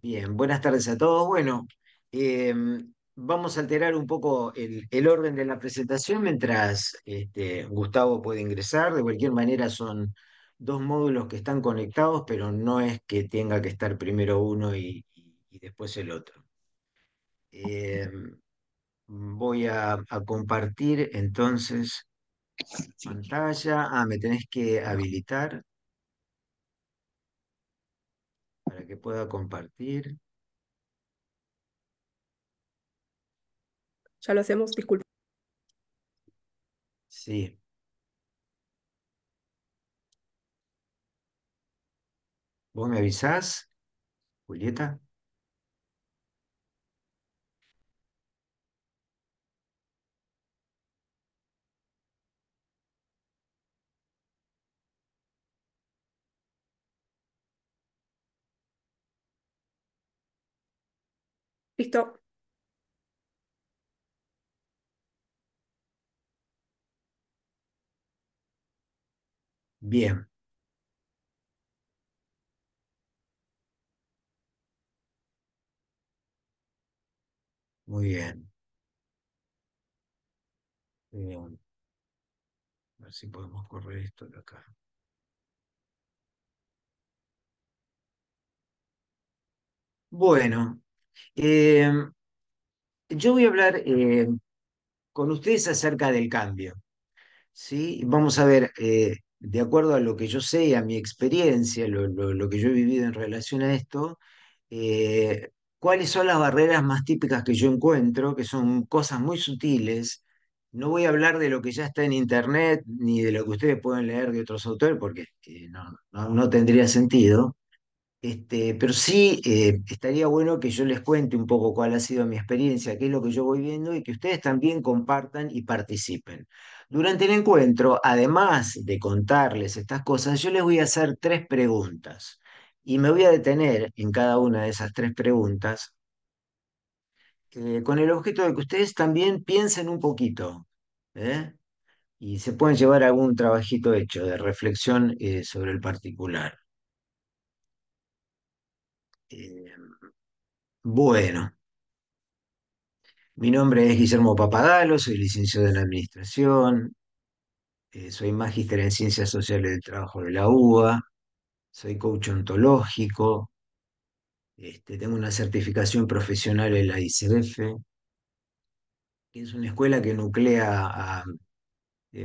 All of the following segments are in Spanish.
Bien, buenas tardes a todos. Bueno, eh, vamos a alterar un poco el orden de la presentación mientras Gustavo puede ingresar. De cualquier manera son dos módulos que están conectados, pero no es que tenga que estar primero uno y después el otro. Eh, Voy a compartir entonces pantalla. Me tenés que habilitar para que pueda compartir. Ya lo hacemos, disculpa. Sí, ¿vos me avisás, Julieta? Listo. Bien, muy bien. A ver si podemos correr esto de acá. Bueno, eh, yo voy a hablar con ustedes acerca del cambio, ¿sí? Vamos a ver, de acuerdo a lo que yo sé y a mi experiencia, lo que yo he vivido en relación a esto, cuáles son las barreras más típicas que yo encuentro, que son cosas muy sutiles. No voy a hablar de lo que ya está en internet ni de lo que ustedes pueden leer de otros autores, porque no tendría sentido. Pero sí, estaría bueno que yo les cuente un poco cuál ha sido mi experiencia, qué es lo que yo voy viendo y que ustedes también compartan y participen. Durante el encuentro, además de contarles estas cosas, yo les voy a hacer tres preguntas y me voy a detener en cada una de esas tres preguntas con el objeto de que ustedes también piensen un poquito, ¿eh? Y se pueden llevar algún trabajito hecho de reflexión sobre el particular. Eh, bueno. Mi nombre es Guillermo Papadalo, soy licenciado en Administración, soy magíster en Ciencias Sociales del Trabajo de la UBA, soy coach ontológico, tengo una certificación profesional en la ICF, que es una escuela que nuclea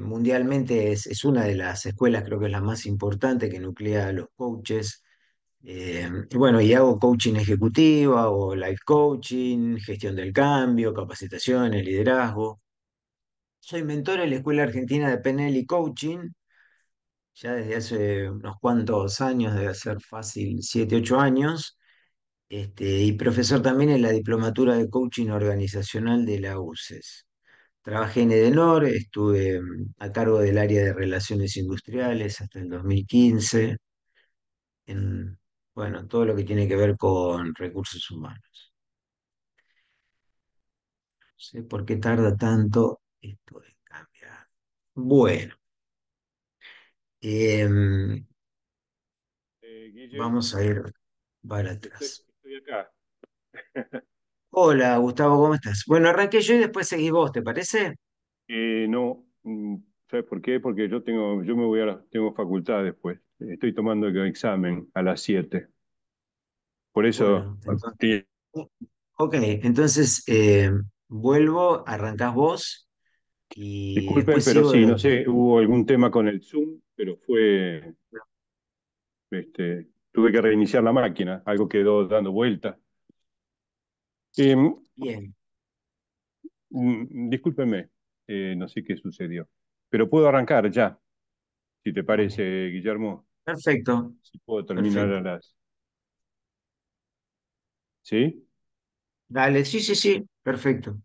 mundialmente, es una de las escuelas, creo que es la más importante, que nuclea a los coaches. Y bueno, y hago coaching ejecutivo, hago life coaching, gestión del cambio, capacitaciones, liderazgo. Soy mentor en la Escuela Argentina de PNL y Coaching, ya desde hace unos cuantos años, debe ser fácil 7, 8 años, y profesor también en la Diplomatura de Coaching Organizacional de la UCES. Trabajé en Edenor, estuve a cargo del área de Relaciones Industriales hasta el 2015, en, bueno, todo lo que tiene que ver con recursos humanos. No sé por qué tarda tanto esto en cambiar. Bueno. em, Guille, Vamos a ir para estoy, atrás. estoy acá. Hola, Gustavo, ¿cómo estás? Bueno, arranqué yo y después seguís vos, ¿te parece? No, ¿sabes por qué? Porque yo me voy tengo facultad después. Estoy tomando el examen a las 7. Por eso, Bueno, entonces, sí, ok, entonces vuelvo, arrancás vos y disculpen, después pero sigo sí, de no donde. sé, hubo algún tema con el Zoom, pero tuve que reiniciar la máquina, algo quedó dando vuelta. Eh, Bien, Discúlpenme, no sé qué sucedió, pero puedo arrancar ya, si te parece, dale. Guillermo, Perfecto, si puedo terminar perfecto. a las... ¿Sí? Dale, sí, sí, sí, perfecto.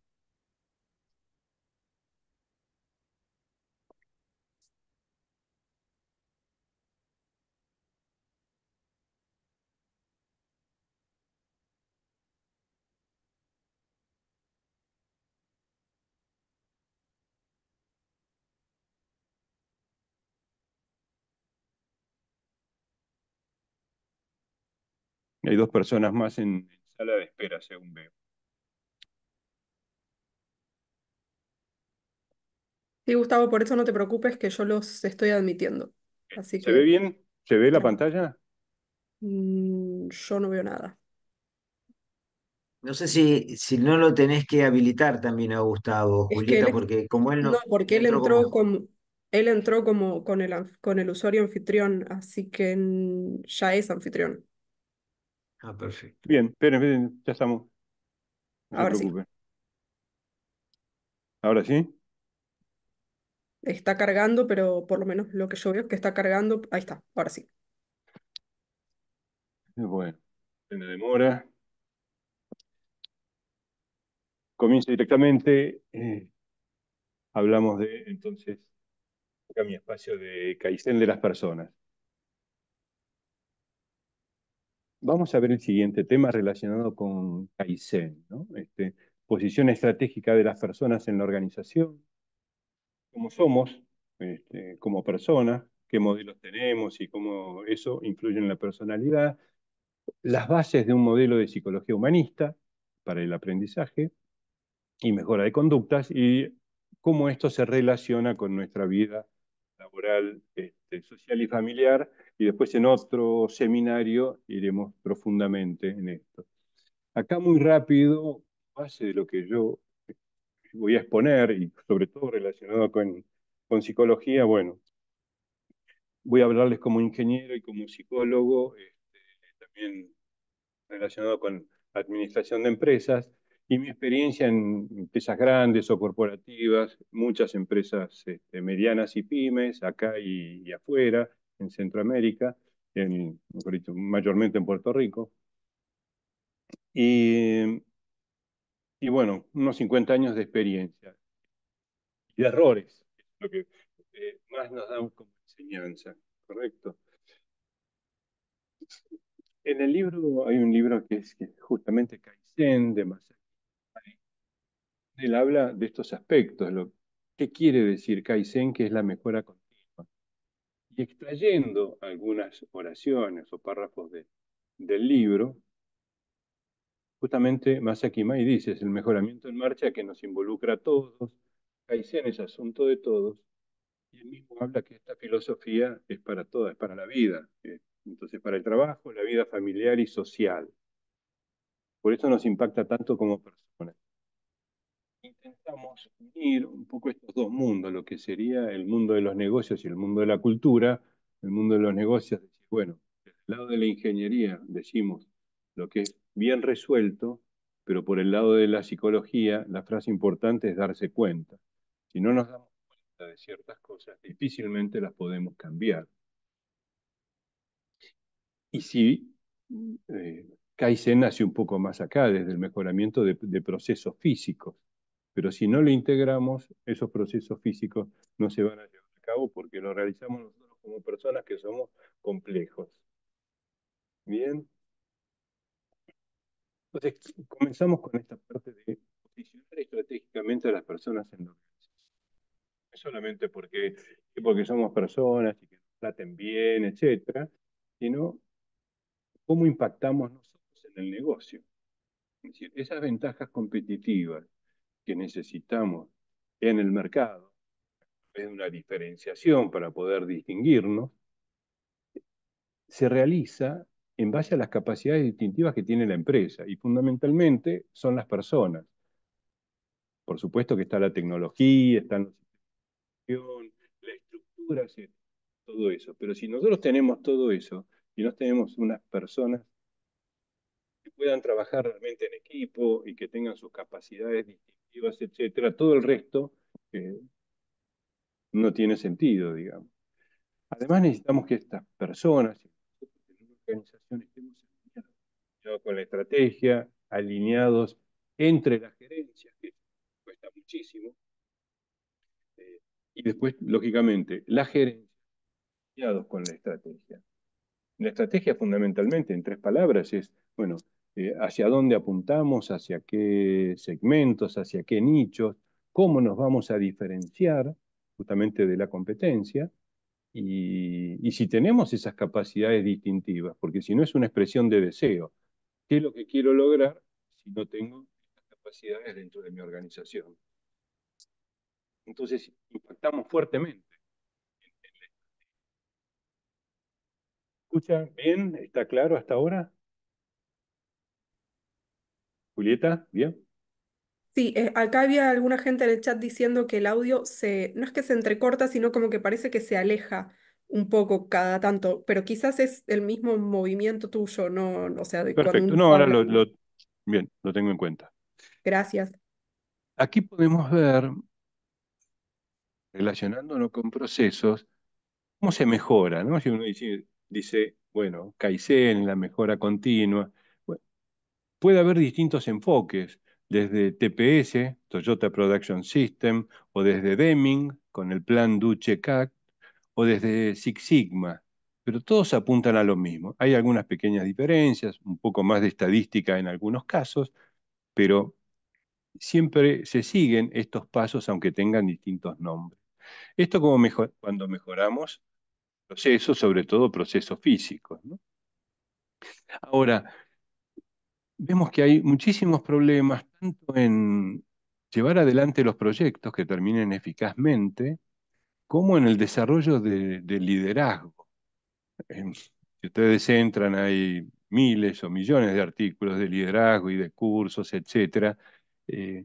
Hay dos personas más en sala de espera, según veo. Sí, Gustavo, por eso no te preocupes que yo los estoy admitiendo. Así ¿Se ve que bien? ¿Se ve la tranqui. pantalla? Yo no veo nada. No sé si no lo tenés que habilitar también a Gustavo, Es que Julieta, porque como él no, no, porque él entró como... él entró como con el usuario anfitrión, así que ya es anfitrión. Ah, perfecto. Bien, esperen, esperen, ya estamos. No se Ahora sí. preocupe. ¿Ahora sí? Está cargando, pero por lo menos lo que yo veo es que está cargando. Ahí está, ahora sí. Bueno, no demora. Comienzo directamente. Hablamos de, entonces, acá mi espacio de Kaizen de las personas. Vamos a ver el siguiente tema relacionado con Kaizen, ¿no? Posición estratégica de las personas en la organización, cómo somos como personas, qué modelos tenemos y cómo eso influye en la personalidad, las bases de un modelo de psicología humanista para el aprendizaje y mejora de conductas y cómo esto se relaciona con nuestra vida laboral, social y familiar. Y después en otro seminario iremos profundamente en esto. Acá muy rápido, base de lo que yo voy a exponer y sobre todo relacionado con psicología, bueno, voy a hablarles como ingeniero y como psicólogo, también relacionado con administración de empresas y mi experiencia en empresas grandes o corporativas, muchas empresas medianas y pymes, acá y afuera, en Centroamérica, mejor dicho, mayormente en Puerto Rico. Y, y bueno, unos 50 años de experiencia y de errores, lo que más nos da como enseñanza, ¿correcto? En el libro hay un libro que es justamente Kaizen de Masaru. Él habla de estos aspectos, qué quiere decir Kaizen, que es la mejora continua. Y extrayendo algunas oraciones o párrafos del libro, justamente Masaki Mai dice, es el mejoramiento en marcha que nos involucra a todos, Kaizen es asunto de todos, y él mismo habla que esta filosofía es para toda, es para la vida, entonces para el trabajo, la vida familiar y social. Por eso nos impacta tanto como personas. Intentamos unir un poco estos dos mundos, lo que sería el mundo de los negocios y el mundo de la cultura. El mundo de los negocios, decir, bueno, del lado de la ingeniería decimos lo que es bien resuelto, pero por el lado de la psicología, la frase importante es darse cuenta. Si no nos damos cuenta de ciertas cosas, difícilmente las podemos cambiar. Y si Kaizen nace un poco más acá, desde el mejoramiento de procesos físicos, pero si no lo integramos, esos procesos físicos no se van a llevar a cabo porque lo realizamos nosotros como personas que somos complejos. Bien, entonces comenzamos con esta parte de posicionar estratégicamente a las personas en la organización. No solamente porque somos personas y que nos traten bien, etcétera, sino cómo impactamos nosotros en el negocio. Es decir, esas ventajas competitivas que necesitamos en el mercado, es una diferenciación para poder distinguirnos, se realiza en base a las capacidades distintivas que tiene la empresa y fundamentalmente son las personas. Por supuesto que está la tecnología, están la estructura, sí, todo eso. Pero si nosotros tenemos todo eso y no tenemos unas personas que puedan trabajar realmente en equipo y que tengan sus capacidades distintivas, etcétera, todo el resto no tiene sentido, digamos. Además necesitamos que estas personas en una organización estemos alineados con la estrategia, alineados entre las gerencias, que cuesta muchísimo, y después, lógicamente, la gerencia alineados con la estrategia. La estrategia fundamentalmente, en tres palabras, es, bueno, hacia dónde apuntamos, hacia qué segmentos, hacia qué nichos, cómo nos vamos a diferenciar justamente de la competencia, y si tenemos esas capacidades distintivas, porque si no es una expresión de deseo. ¿Qué es lo que quiero lograr si no tengo estas capacidades dentro de mi organización? Entonces, impactamos fuertemente. ¿Escucha bien? ¿Está claro hasta ahora? Julieta, ¿bien? Sí, acá había alguna gente en el chat diciendo que el audio no es que se entrecorta, sino como que parece que se aleja un poco cada tanto, pero quizás es el mismo movimiento tuyo, no, o sea, de cuando Perfecto. uno No, ahora habla. bien, lo tengo en cuenta. Gracias. Aquí podemos ver, relacionándonos con procesos, cómo se mejora, ¿no? Si uno dice, bueno, Kaizen, la mejora continua. Bueno, puede haber distintos enfoques, desde TPS, Toyota Production System, o desde Deming, con el plan Do-Check-Act, o desde Six Sigma, pero todos apuntan a lo mismo. Hay algunas pequeñas diferencias, un poco más de estadística en algunos casos, pero siempre se siguen estos pasos aunque tengan distintos nombres. Esto cuando mejoramos procesos, sobre todo procesos físicos, ¿no? Ahora, vemos que hay muchísimos problemas, tanto en llevar adelante los proyectos que terminen eficazmente, como en el desarrollo de liderazgo. Si ustedes entran, hay miles o millones de artículos de liderazgo y de cursos, etcétera, eh,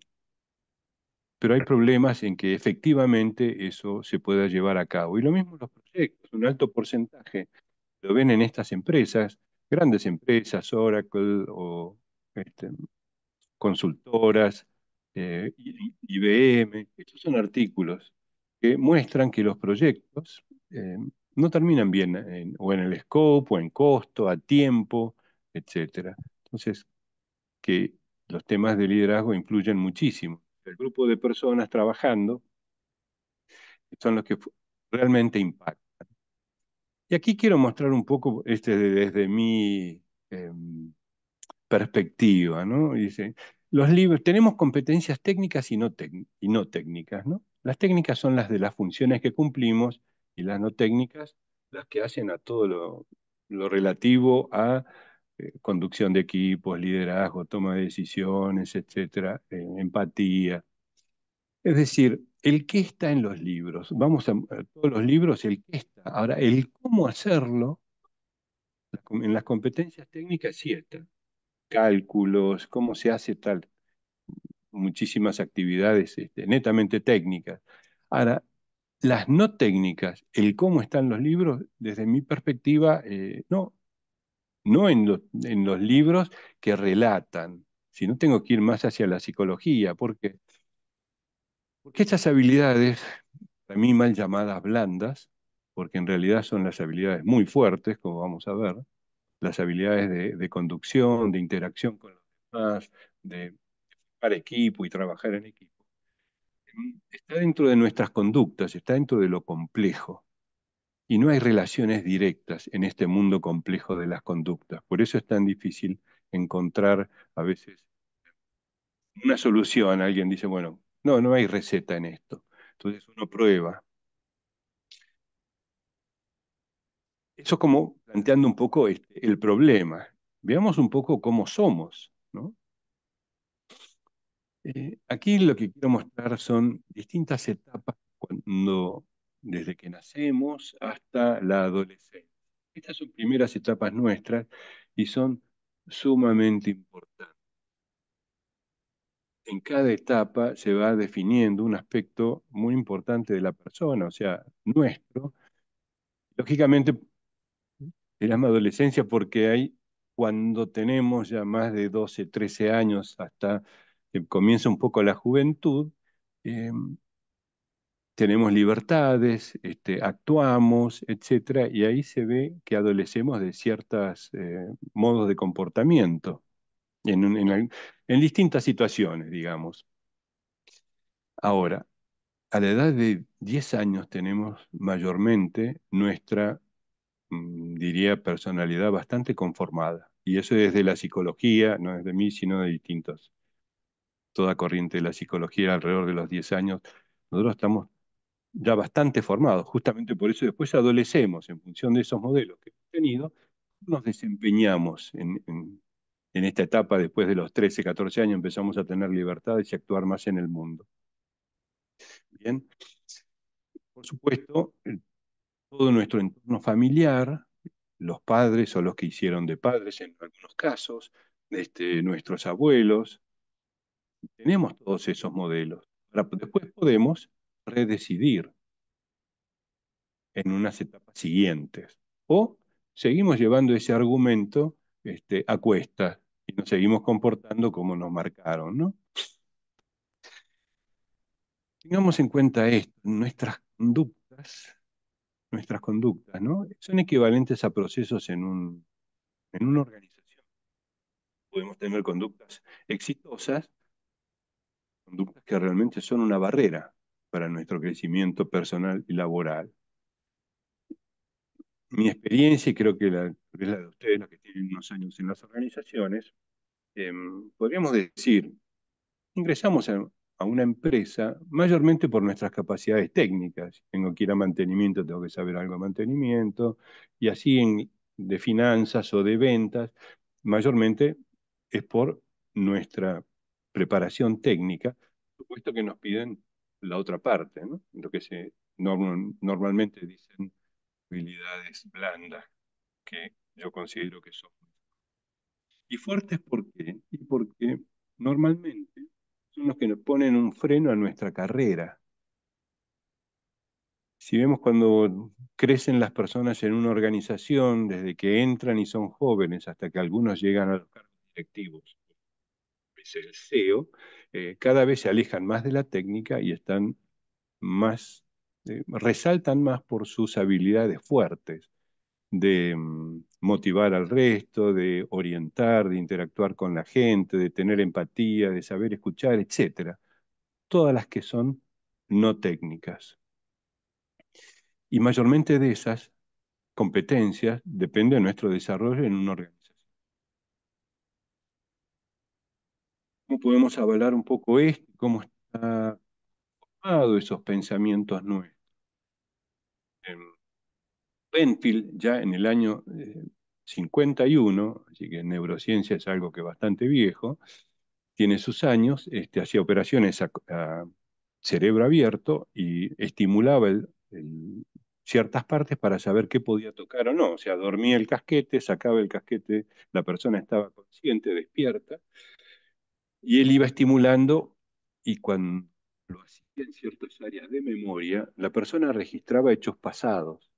pero hay problemas en que efectivamente eso se pueda llevar a cabo. Y lo mismo los proyectos, un alto porcentaje lo ven en estas empresas, grandes empresas, Oracle o este, consultoras, IBM. Estos son artículos que muestran que los proyectos no terminan bien o en el scope, o en costo, a tiempo, etcétera. Entonces, que los temas de liderazgo influyen muchísimo. El grupo de personas trabajando son los que realmente impactan. Y aquí quiero mostrar un poco desde mi perspectiva, ¿no? Dice, los libros, tenemos competencias técnicas y no técnicas, ¿no? Las técnicas son las de las funciones que cumplimos y las no técnicas las que hacen a todo lo relativo a conducción de equipos, liderazgo, toma de decisiones, etcétera, empatía. Es decir, el qué está en los libros. Vamos a todos los libros, el qué está. Ahora, el cómo hacerlo, en las competencias técnicas sí está. Cálculos, cómo se hace tal, muchísimas actividades netamente técnicas. Ahora, las no técnicas, el cómo están los libros, desde mi perspectiva, no en los libros que relatan, sino tengo que ir más hacia la psicología, porque estas habilidades, a mí mal llamadas blandas, porque en realidad son las habilidades muy fuertes, como vamos a ver, las habilidades de conducción, de interacción con los demás, de para equipo y trabajar en equipo, está dentro de nuestras conductas, está dentro de lo complejo. Y no hay relaciones directas en este mundo complejo de las conductas. Por eso es tan difícil encontrar a veces una solución. Alguien dice, bueno, no hay receta en esto. Entonces uno prueba. Eso como planteando un poco el problema. Veamos un poco cómo somos, ¿no? Aquí lo que quiero mostrar son distintas etapas desde que nacemos hasta la adolescencia. Estas son primeras etapas nuestras y son sumamente importantes. En cada etapa se va definiendo un aspecto muy importante de la persona, o sea, nuestro. Lógicamente, se llama adolescencia porque hay cuando tenemos ya más de 12, 13 años hasta que comienza un poco la juventud, eh, tenemos libertades, actuamos, etcétera, y ahí se ve que adolecemos de ciertos modos de comportamiento en distintas situaciones, digamos. Ahora, a la edad de 10 años tenemos mayormente nuestra, diría, personalidad bastante conformada. Y eso es de la psicología, no es de mí, sino de distintos. Toda corriente de la psicología alrededor de los 10 años, nosotros estamos ya bastante formados. Justamente por eso después adolecemos en función de esos modelos que hemos tenido, nos desempeñamos en esta etapa después de los 13, 14 años, empezamos a tener libertades y actuar más en el mundo. Bien, por supuesto, todo nuestro entorno familiar, los padres o los que hicieron de padres en algunos casos, nuestros abuelos, tenemos todos esos modelos. Ahora, después podemos redecidir en unas etapas siguientes. O seguimos llevando ese argumento a cuestas y nos seguimos comportando como nos marcaron, ¿no? Tengamos en cuenta esto, nuestras conductas, ¿no? Son equivalentes a procesos en una organización. Podemos tener conductas exitosas, conductas que realmente son una barrera para nuestro crecimiento personal y laboral. Mi experiencia, y creo que es la de ustedes, los que tienen unos años en las organizaciones, podríamos decir, ingresamos a una empresa mayormente por nuestras capacidades técnicas. Si tengo que ir a mantenimiento, tengo que saber algo de mantenimiento, y así de finanzas o de ventas, mayormente es por nuestra preparación técnica, supuesto que nos piden la otra parte, ¿no? Lo que normalmente dicen habilidades blandas, que yo considero que son. Y fuertes, ¿por qué? Y porque normalmente son los que nos ponen un freno a nuestra carrera. Si vemos cuando crecen las personas en una organización, desde que entran y son jóvenes hasta que algunos llegan a los cargos directivos, es el CEO, cada vez se alejan más de la técnica y están más, resaltan más por sus habilidades fuertes de motivar al resto, de orientar, de interactuar con la gente, de tener empatía, de saber escuchar, etcétera. Todas las que son no técnicas. Y mayormente de esas competencias depende de nuestro desarrollo en una organización. ¿Cómo podemos avalar un poco esto? ¿Cómo está formado esos pensamientos nuestros? Penfield, ya en el año 51, así que neurociencia es algo que es bastante viejo, tiene sus años, hacía operaciones a cerebro abierto y estimulaba ciertas partes para saber qué podía tocar o no. O sea, dormía el casquete, sacaba el casquete, la persona estaba consciente, despierta, y él iba estimulando y cuando lo hacía en ciertas áreas de memoria, la persona registraba hechos pasados,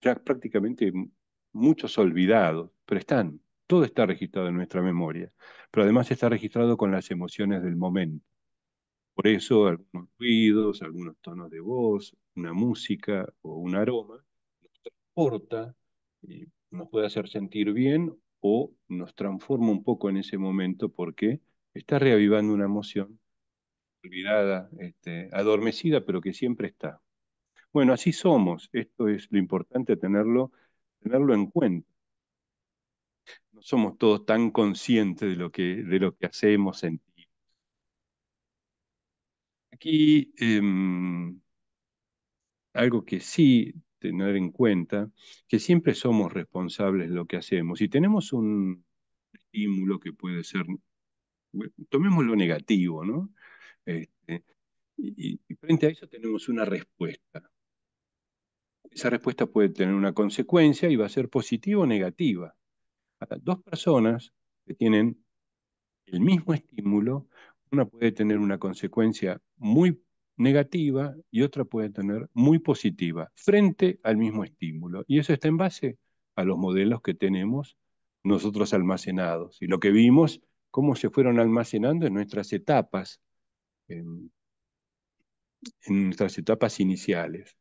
ya prácticamente muchos olvidados, pero todo está registrado en nuestra memoria, pero además está registrado con las emociones del momento. Por eso algunos ruidos, algunos tonos de voz, una música o un aroma nos transporta y nos puede hacer sentir bien o nos transforma un poco en ese momento porque está reavivando una emoción olvidada, adormecida, pero que siempre está. Bueno, así somos. Esto es lo importante tenerlo en cuenta. No somos todos tan conscientes de lo que hacemos, sentimos. Aquí algo que sí tener en cuenta, que siempre somos responsables de lo que hacemos. Si tenemos un estímulo que puede ser, bueno, tomémoslo negativo, ¿no? Este, y frente a eso tenemos una respuesta. Esa respuesta puede tener una consecuencia y va a ser positiva o negativa. Ahora, dos personas que tienen el mismo estímulo, una puede tener una consecuencia muy negativa y otra puede tener muy positiva frente al mismo estímulo. Y eso está en base a los modelos que tenemos nosotros almacenados y lo que vimos, cómo se fueron almacenando en, en nuestras etapas iniciales.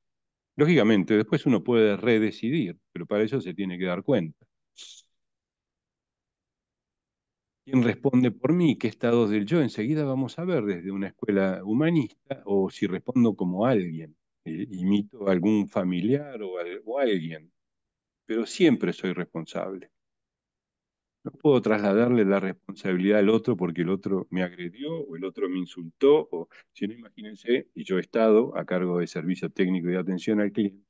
Lógicamente, después uno puede redecidir, pero para eso se tiene que dar cuenta. ¿Quién responde por mí? ¿Qué estados del yo? Enseguida vamos a ver desde una escuela humanista o si respondo como alguien, imito a algún familiar o alguien, pero siempre soy responsable. No puedo trasladarle la responsabilidad al otro porque el otro me agredió o el otro me insultó. O, si no, imagínense, y yo he estado a cargo de servicio técnico y de atención al cliente,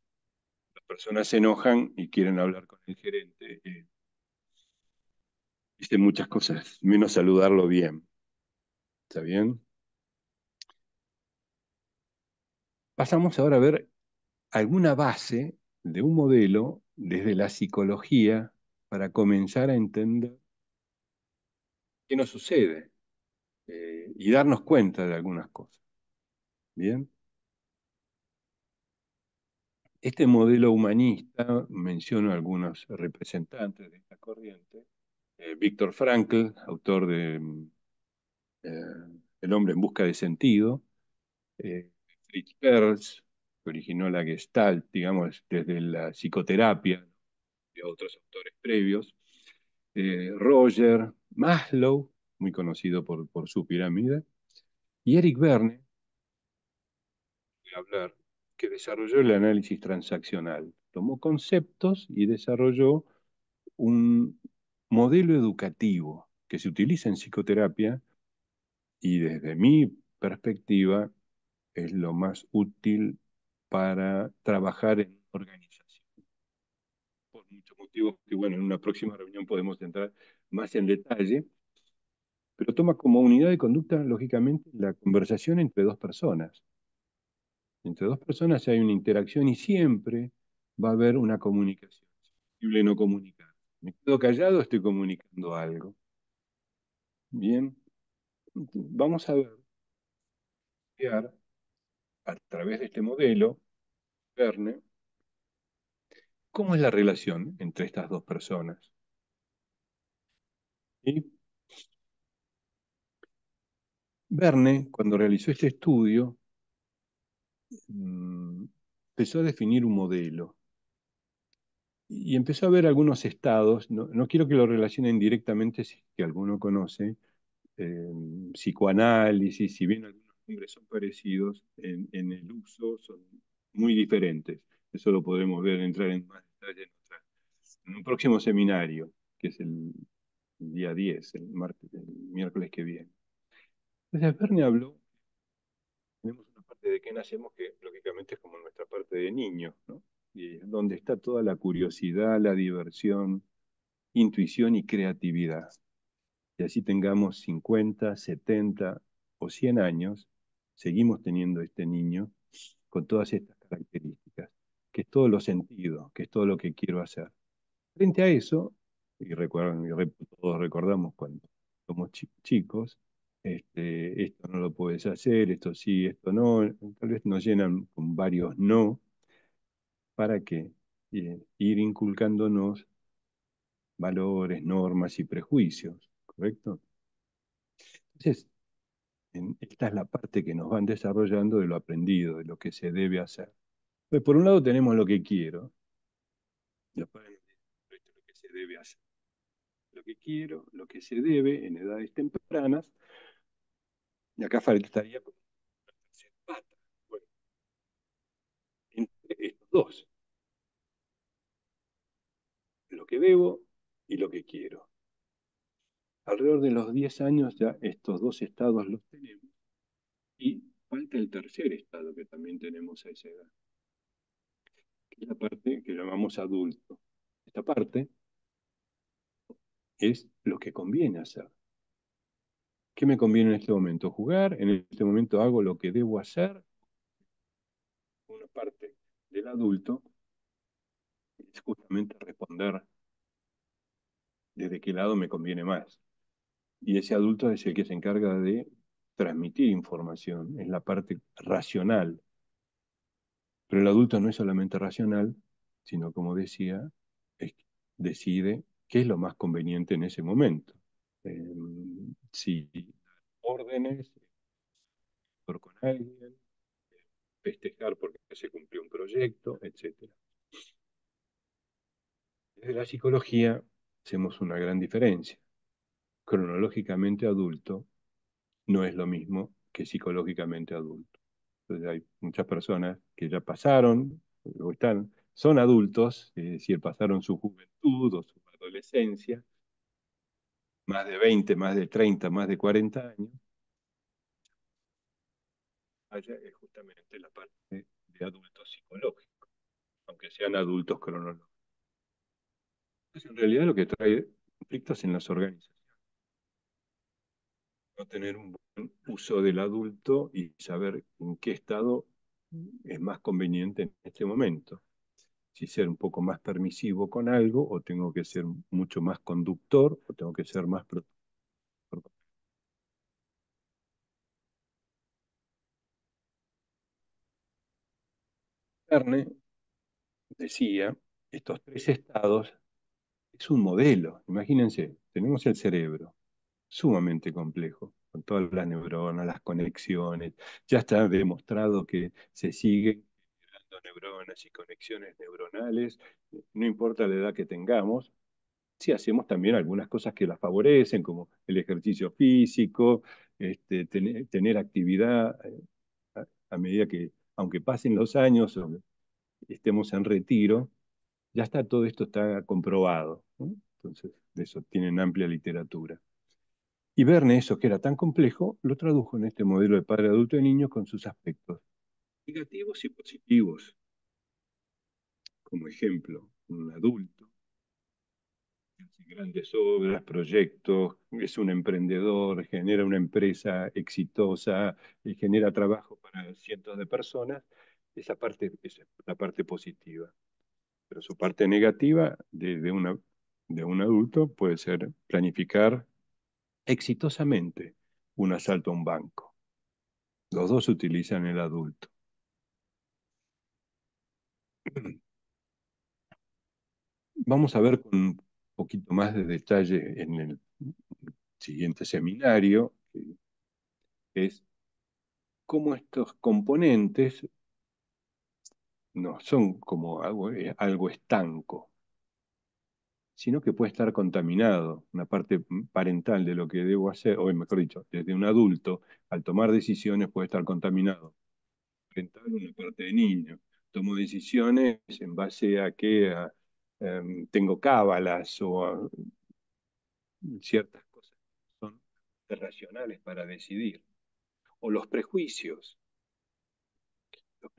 las personas se enojan y quieren hablar con el gerente. Dicen muchas cosas, menos saludarlo bien. ¿Está bien? Pasamos ahora a ver alguna base de un modelo desde la psicología para comenzar a entender qué nos sucede y darnos cuenta de algunas cosas. Bien, este modelo humanista, menciono algunos representantes de esta corriente, Viktor Frankl, autor de eh, El hombre en busca de sentido, eh, Fritz Perls, que originó la Gestalt, digamos, desde la psicoterapia, de otros autores previos, Roger Maslow, muy conocido por su pirámide, y Eric Berne, voy a hablar, que desarrolló el análisis transaccional. Tomó conceptos y desarrolló un modelo educativo que se utiliza en psicoterapia y desde mi perspectiva es lo más útil para trabajar en organización. Por muchos motivos que, bueno, en una próxima reunión podemos entrar más en detalle, pero toma como unidad de conducta, lógicamente, la conversación entre dos personas. Entre dos personas hay una interacción y siempre va a haber una comunicación. Es imposible no comunicar. Me quedo callado, estoy comunicando algo. Bien, vamos a ver a través de este modelo, Verne, cómo es la relación entre estas dos personas. Y Verne, cuando realizó este estudio, empezó a definir un modelo y empezó a ver algunos estados. No, no quiero que lo relacionen directamente, si que alguno conoce, eh, psicoanálisis, si bien algunos nombres son parecidos, en el uso son muy diferentes. Eso lo podemos ver, entrar en más detalle en un próximo seminario, que es el día 10, el miércoles que viene. Entonces, Verne habló, tenemos una parte de que nacemos que lógicamente es como nuestra parte de niño, ¿no? Y es donde está toda la curiosidad, la diversión, intuición y creatividad. Y así tengamos 50, 70 o 100 años, seguimos teniendo este niño con todas estas características, que es todo lo sentido, que es todo lo que quiero hacer. Frente a eso, y recuerdan, todos recordamos cuando somos chicos, esto no lo puedes hacer, esto sí, esto no, tal vez nos llenan con varios no, ¿para qué? Ir inculcándonos valores, normas y prejuicios, ¿correcto? Entonces, esta es la parte que nos van desarrollando de lo aprendido, de lo que se debe hacer. Pues por un lado tenemos lo que quiero, los padres nos dicen, esto es lo que se debe hacer. Lo que quiero, lo que se debe en edades tempranas, y acá faltaría como una tercera pata. Bueno, entre estos dos, lo que debo y lo que quiero. Alrededor de los 10 años ya estos dos estados los tenemos y falta el tercer estado que también tenemos a esa edad, que es la parte que llamamos adulto. Esta parte es lo que conviene hacer. ¿Qué me conviene en este momento? Jugar, en este momento hago lo que debo hacer. Una parte del adulto es justamente responder desde qué lado me conviene más. Y ese adulto es el que se encarga de transmitir información, es la parte racional. Pero el adulto no es solamente racional, sino, como decía, es, decide qué es lo más conveniente en ese momento. Eh, si órdenes con alguien, festejar porque se cumplió un proyecto, etcétera. Desde la psicología hacemos una gran diferencia. Cronológicamente adulto no es lo mismo que psicológicamente adulto. Entonces hay muchas personas que ya pasaron o son adultos, es decir, pasaron su juventud o su adolescencia, más de 20, más de 30, más de 40 años, haya es justamente la parte de adultos psicológicos, aunque sean adultos cronológicos. Entonces, en realidad lo que trae conflictos en las organizaciones, no tener un buen uso del adulto y saber en qué estado es más conveniente en este momento. Si ser un poco más permisivo con algo, o tengo que ser mucho más conductor, o tengo que ser más protector. Verne decía, estos tres estados es un modelo. Imagínense, tenemos el cerebro, sumamente complejo, con todas las neuronas, las conexiones. Ya está demostrado que se siguen generando neuronas y conexiones neuronales, no importa la edad que tengamos. Sí, hacemos también algunas cosas que las favorecen, como el ejercicio físico, tener actividad a medida que, aunque pasen los años o estemos en retiro, ya está, todo esto está comprobado, ¿no? Entonces, de eso tienen amplia literatura. Y Verne, eso que era tan complejo, lo tradujo en este modelo de padre adulto y niño con sus aspectos negativos y positivos. Como ejemplo, un adulto que hace grandes obras, proyectos, es un emprendedor, genera una empresa exitosa y genera trabajo para cientos de personas, esa parte es la parte positiva. Pero su parte negativa de un adulto puede ser planificar exitosamente un asalto a un banco. Los dos utilizan el adulto. Vamos a ver con un poquito más de detalle en el siguiente seminario, que es cómo estos componentes no son como algo estanco, sino que puede estar contaminado. Una parte parental de lo que debo hacer, o mejor dicho, desde un adulto, al tomar decisiones puede estar contaminado. Parental, una parte de niño. Tomo decisiones en base a que tengo cábalas o ciertas cosas que son racionales para decidir. O los prejuicios. Los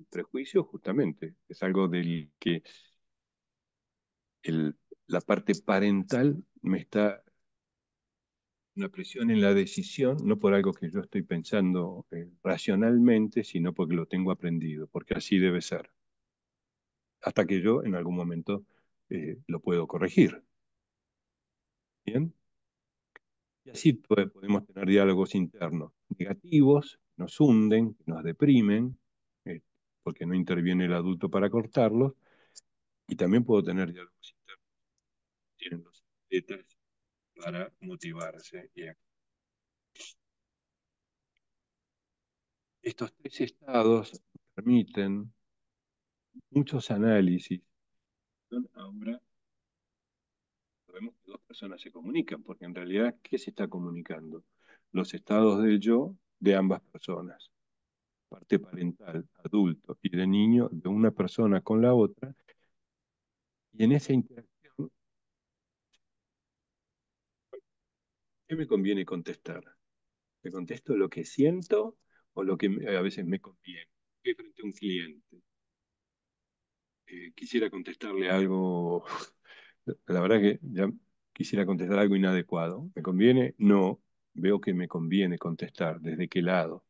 prejuicios justamente es algo del que el, la parte parental me está una presión en la decisión, no por algo que yo estoy pensando racionalmente, sino porque lo tengo aprendido, porque así debe ser, hasta que yo en algún momento lo puedo corregir. ¿Bien? Y así podemos tener diálogos internos negativos, nos hunden, nos deprimen, eh, porque no interviene el adulto para cortarlos, y también puedo tener diálogos internos que tienen los atletas para motivarse. Estos tres estados permiten muchos análisis. Ahora sabemos que dos personas se comunican, porque en realidad, ¿qué se está comunicando? Los estados del yo de ambas personas, parte parental, adulto y de niño, de una persona con la otra, y en esa interacción, ¿qué me conviene contestar? ¿Me contesto lo que siento o lo que a veces me conviene? Estoy frente a un cliente. Quisiera contestarle algo, la verdad que ya quisiera contestar algo inadecuado. ¿Me conviene? No, veo que me conviene contestar. ¿Desde qué lado?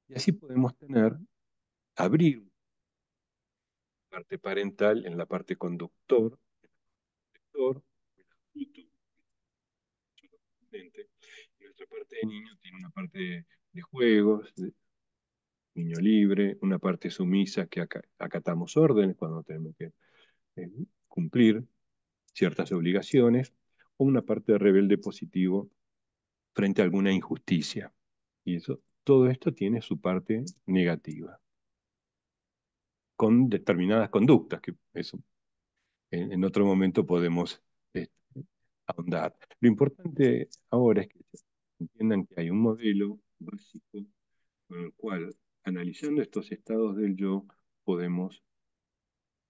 Y así podemos abrir parte parental en la parte conductor, lector, adulto, y nuestra parte de niño tiene una parte de juegos, de niño libre, una parte sumisa que acatamos órdenes cuando tenemos que cumplir ciertas obligaciones, o una parte de rebelde positivo frente a alguna injusticia. Y eso, todo esto tiene su parte negativa, con determinadas conductas, que eso en otro momento podemos este, ahondar. Lo importante ahora es que entiendan que hay un modelo básico con el cual, analizando estos estados del yo, podemos,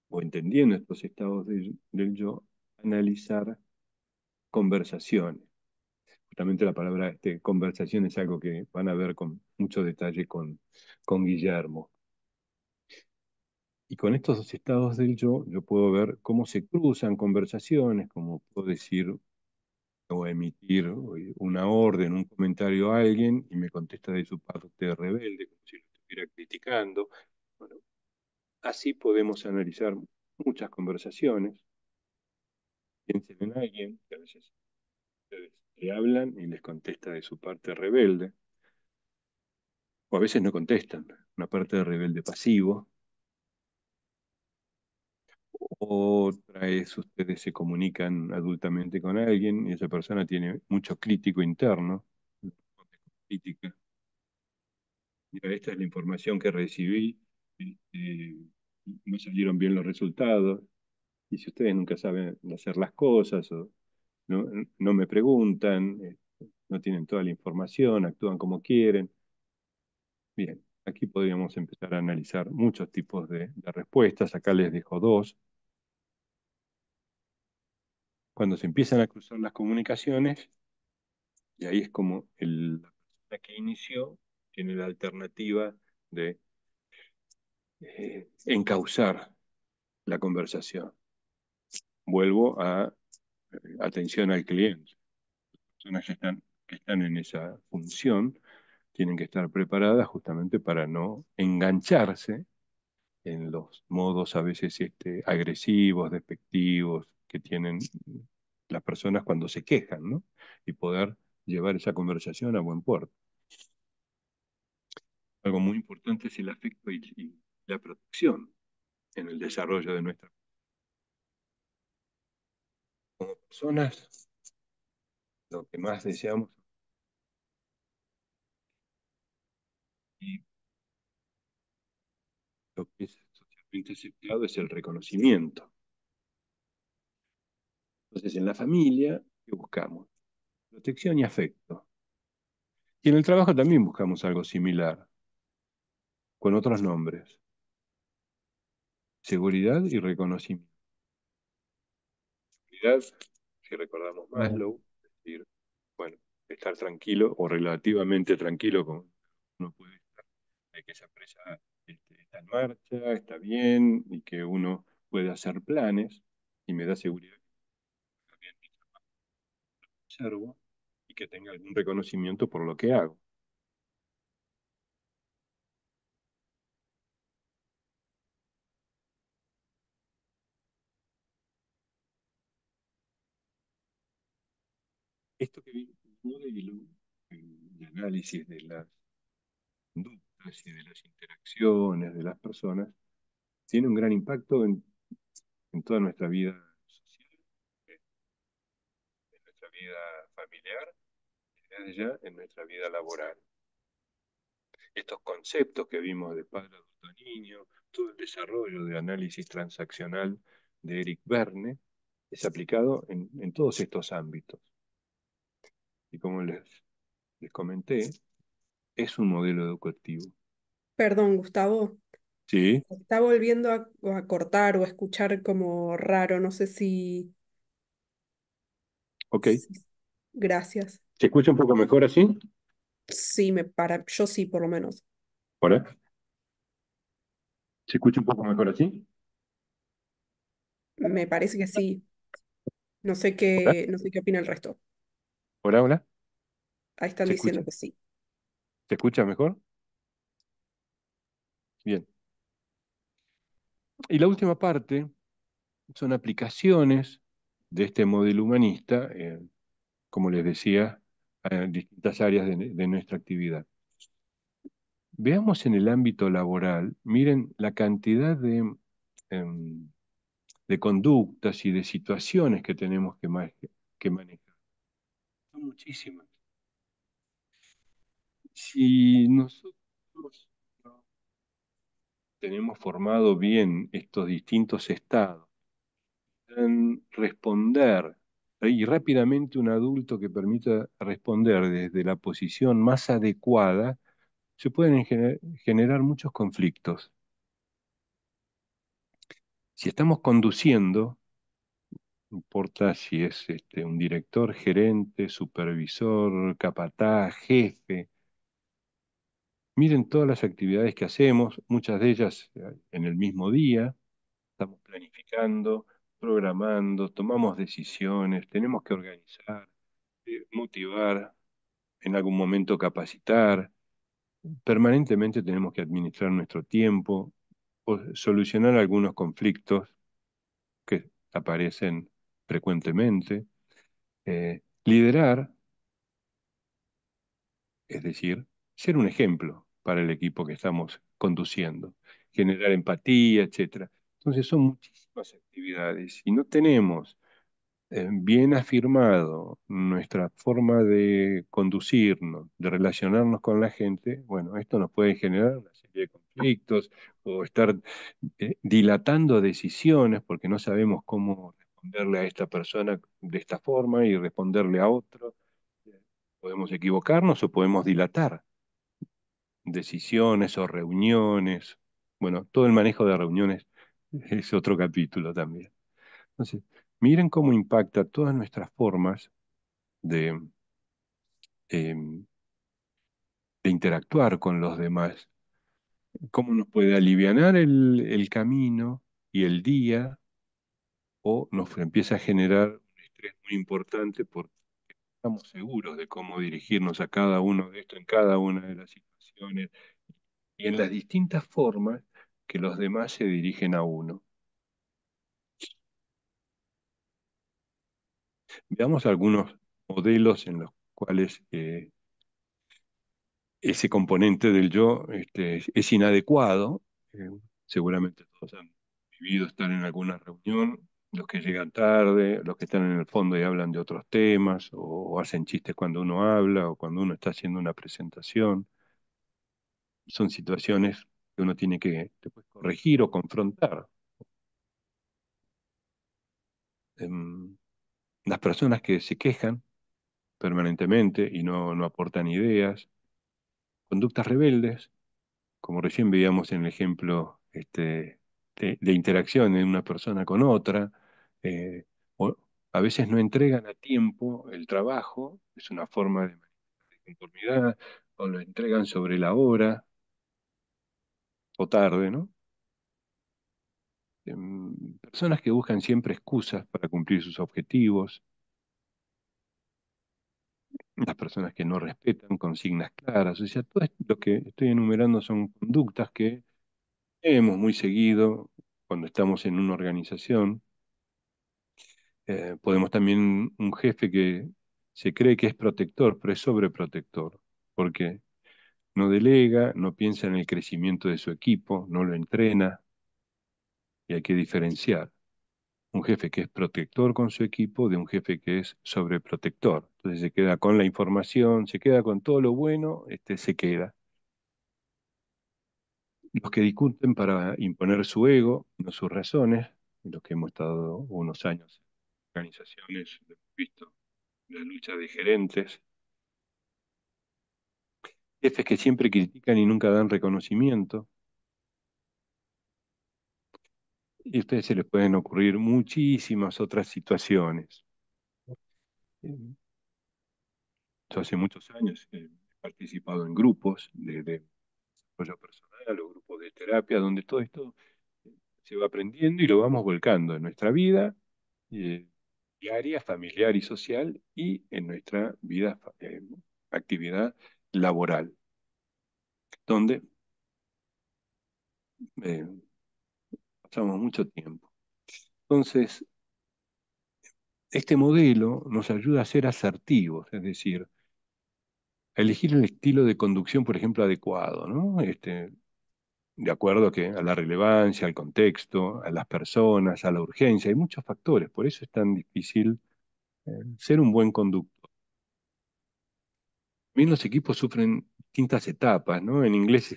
o entendiendo estos estados del yo, analizar conversaciones. Justamente la palabra conversación es algo que van a ver con mucho detalle con Guillermo. Y con estos dos estados del yo puedo ver cómo se cruzan conversaciones, cómo puedo decir o emitir una orden, un comentario a alguien y me contesta de su parte rebelde, como si lo estuviera criticando. Bueno, así podemos analizar muchas conversaciones. Piensen en alguien que a veces ustedes le hablan y les contesta de su parte rebelde, o a veces no contestan, una parte de rebelde pasivo. Otra es ustedes se comunican adultamente con alguien y esa persona tiene mucho crítico interno, crítica. Mira, esta es la información que recibí, este, no salieron bien los resultados, y si ustedes nunca saben hacer las cosas o no, no me preguntan, no tienen toda la información, actúan como quieren. Bien, aquí podríamos empezar a analizar muchos tipos de respuestas. Acá les dejo dos. Cuando se empiezan a cruzar las comunicaciones, y ahí es como la persona que inició tiene la alternativa de encauzar la conversación. Vuelvo a atención al cliente. Las personas que están en esa función tienen que estar preparadas justamente para no engancharse en los modos a veces agresivos, despectivos que tienen las personas cuando se quejan, ¿no? Y poder llevar esa conversación a buen puerto. Algo muy importante es el afecto y la protección en el desarrollo de nuestra como personas. Lo que más deseamos y lo que es socialmente aceptado es el reconocimiento. Entonces, en la familia, ¿qué buscamos? Protección y afecto. Y en el trabajo también buscamos algo similar, con otros nombres. Seguridad y reconocimiento. Seguridad, si recordamos Maslow, es decir, bueno, estar tranquilo o relativamente tranquilo con uno puede estar, de que esa empresa está en marcha, está bien y que uno puede hacer planes y me da seguridad que también observo y que tenga algún reconocimiento por lo que hago. Esto que vimos el análisis de las conductas y de las interacciones de las personas tiene un gran impacto en toda nuestra vida social, en nuestra vida familiar y desde ya en nuestra vida laboral. Estos conceptos que vimos de padre adulto niño, todo el desarrollo de análisis transaccional de Eric Berne, es aplicado en todos estos ámbitos. Y como les comenté, es un modelo educativo. Perdón, Gustavo. ¿Sí? Se está volviendo a cortar o a escuchar como raro. No sé si... Ok. si- Gracias. ¿Se escucha un poco mejor así? Sí, yo sí, por lo menos. ¿Hola? ¿Se escucha un poco mejor así? Me parece que sí. ¿Hola? No sé qué opina el resto. ¿Hola, hola? Ahí están ¿Se diciendo escucha? que sí. ¿Se escucha mejor? Bien. Y la última parte son aplicaciones de este modelo humanista, como les decía, en distintas áreas de nuestra actividad. Veamos en el ámbito laboral, miren la cantidad em, de conductas y de situaciones que tenemos que manejar. Son muchísimas. Si nosotros no tenemos formado bien estos distintos estados, en responder y rápidamente un adulto que permita responder desde la posición más adecuada, se pueden generar muchos conflictos. Si estamos conduciendo, No importa si es un director, gerente, supervisor, capataz, jefe. Miren todas las actividades que hacemos, muchas de ellas en el mismo día. Estamos planificando, programando, tomamos decisiones, tenemos que organizar, motivar, en algún momento capacitar. Permanentemente tenemos que administrar nuestro tiempo o solucionar algunos conflictos que aparecen frecuentemente. Liderar, es decir, ser un ejemplo para el equipo que estamos conduciendo, generar empatía, etcétera. Entonces son muchísimas actividades y no tenemos bien afirmado nuestra forma de conducirnos, de relacionarnos con la gente. Bueno, esto nos puede generar una serie de conflictos o estar dilatando decisiones porque no sabemos cómo responderle a esta persona de esta forma y responderle a otro. Podemos equivocarnos o podemos dilatar decisiones o reuniones. Bueno, todo el manejo de reuniones es otro capítulo también. Entonces, miren cómo impacta todas nuestras formas de, eh, de interactuar con los demás, cómo nos puede alivianar el camino y el día, o nos empieza a generar un estrés muy importante porque estamos seguros de cómo dirigirnos a cada uno de esto en cada una de las situaciones y en las distintas formas que los demás se dirigen a uno. Veamos algunos modelos en los cuales ese componente del yo es inadecuado. Eh, Seguramente todos han vivido estar en alguna reunión, los que llegan tarde, los que están en el fondo y hablan de otros temas, o hacen chistes cuando uno habla, o cuando uno está haciendo una presentación. Son situaciones que uno tiene que después corregir o confrontar. Em, las personas que se quejan permanentemente y no aportan ideas, conductas rebeldes, como recién veíamos en el ejemplo de interacción de una persona con otra, eh, o a veces no entregan a tiempo el trabajo, es una forma de conformidad, o lo entregan sobre la hora o tarde, ¿no? Personas que buscan siempre excusas para cumplir sus objetivos, las personas que no respetan consignas claras, o sea, todo lo que estoy enumerando son conductas que vemos muy seguido cuando estamos en una organización. Podemos también un jefe que se cree que es protector, pero es sobreprotector, porque no delega, no piensa en el crecimiento de su equipo, no lo entrena, y hay que diferenciar un jefe que es protector con su equipo de un jefe que es sobreprotector. Entonces se queda con la información, se queda con todo lo bueno, se queda. Los que discuten para imponer su ego, no sus razones, los que hemos estado unos años en organizaciones, hemos visto la lucha de gerentes, jefes que siempre critican y nunca dan reconocimiento, y a ustedes se les pueden ocurrir muchísimas otras situaciones. Yo hace muchos años he participado en grupos de desarrollo personal o grupos de terapia, donde todo esto se va aprendiendo y lo vamos volcando en nuestra vida eh, diaria, familiar y social, y en nuestra vida, actividad laboral, donde eh, pasamos mucho tiempo. Entonces, este modelo nos ayuda a ser asertivos, es decir, a elegir el estilo de conducción, por ejemplo, adecuado, ¿no? De acuerdo a la relevancia, al contexto, a las personas, a la urgencia. Hay muchos factores, por eso es tan difícil ser un buen conductor. Bien, los equipos sufren distintas etapas, ¿no? En inglés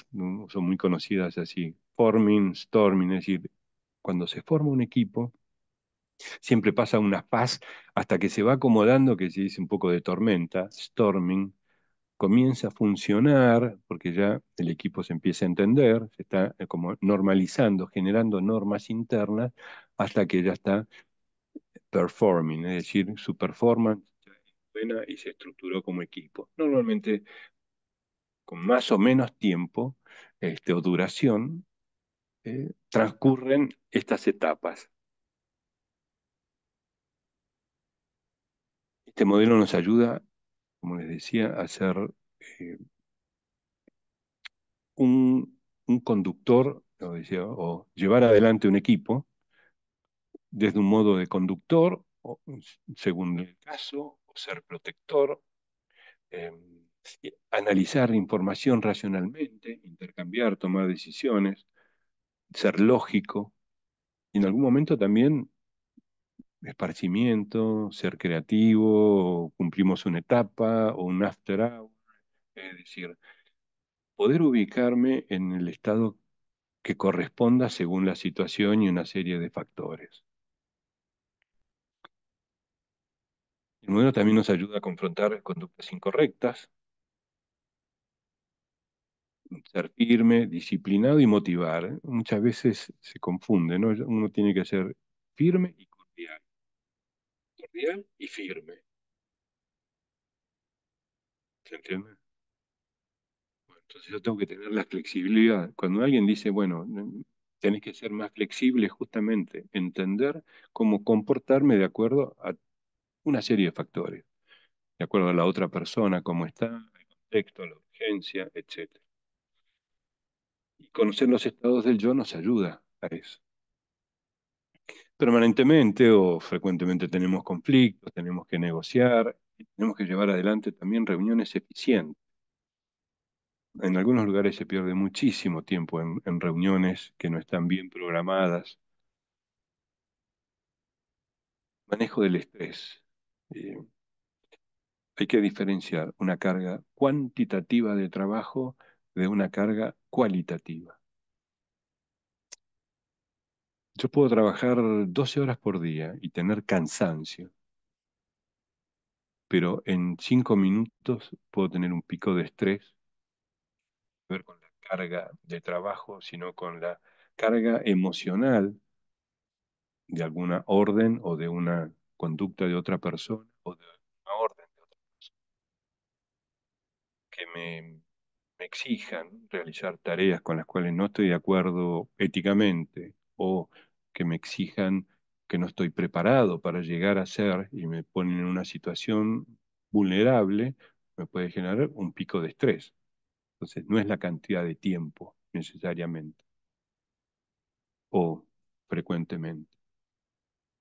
son muy conocidas así, forming, storming, es decir, cuando se forma un equipo, siempre pasa una fase hasta que se va acomodando, que se dice un poco de tormenta, storming, comienza a funcionar, porque ya el equipo se empieza a entender, se está como normalizando, generando normas internas, hasta que ya está performing, es decir, su performance ya es buena y se estructuró como equipo. Normalmente con más o menos tiempo o duración transcurren estas etapas. Este modelo nos ayuda, como les decía, a ser eh, un conductor, o llevar adelante un equipo desde un modo de conductor, o, según el caso, o ser protector, eh, analizar información racionalmente, intercambiar, tomar decisiones, ser lógico, y en algún momento también esparcimiento, ser creativo, cumplimos una etapa o un after hour, es decir, poder ubicarme en el estado que corresponda según la situación y una serie de factores. El modelo también nos ayuda a confrontar conductas incorrectas, ser firme, disciplinado y motivar. Muchas veces se confunde, ¿no? Uno tiene que ser firme y cordial, cordial y firme. ¿Se entiende? Bueno, entonces yo tengo que tener la flexibilidad. Cuando alguien dice, bueno, tenés que ser más flexible, justamente entender cómo comportarme de acuerdo a una serie de factores, de acuerdo a la otra persona, cómo está, el contexto, la urgencia, etcétera. Y conocer los estados del yo nos ayuda a eso. Permanentemente o frecuentemente tenemos conflictos, tenemos que negociar y tenemos que llevar adelante también reuniones eficientes. En algunos lugares se pierde muchísimo tiempo en reuniones que no están bien programadas. Manejo del estrés. Eh, Hay que diferenciar una carga cuantitativa de trabajo de una carga cualitativa. Yo puedo trabajar 12 horas por día y tener cansancio, pero en 5 minutos puedo tener un pico de estrés, no ver con la carga de trabajo, sino con la carga emocional de alguna orden o de una conducta de otra persona o de una orden de otra persona que me exijan realizar tareas con las cuales no estoy de acuerdo éticamente o que me exijan que no estoy preparado para llegar a ser y me ponen en una situación vulnerable, me puede generar un pico de estrés. Entonces, no es la cantidad de tiempo necesariamente o frecuentemente.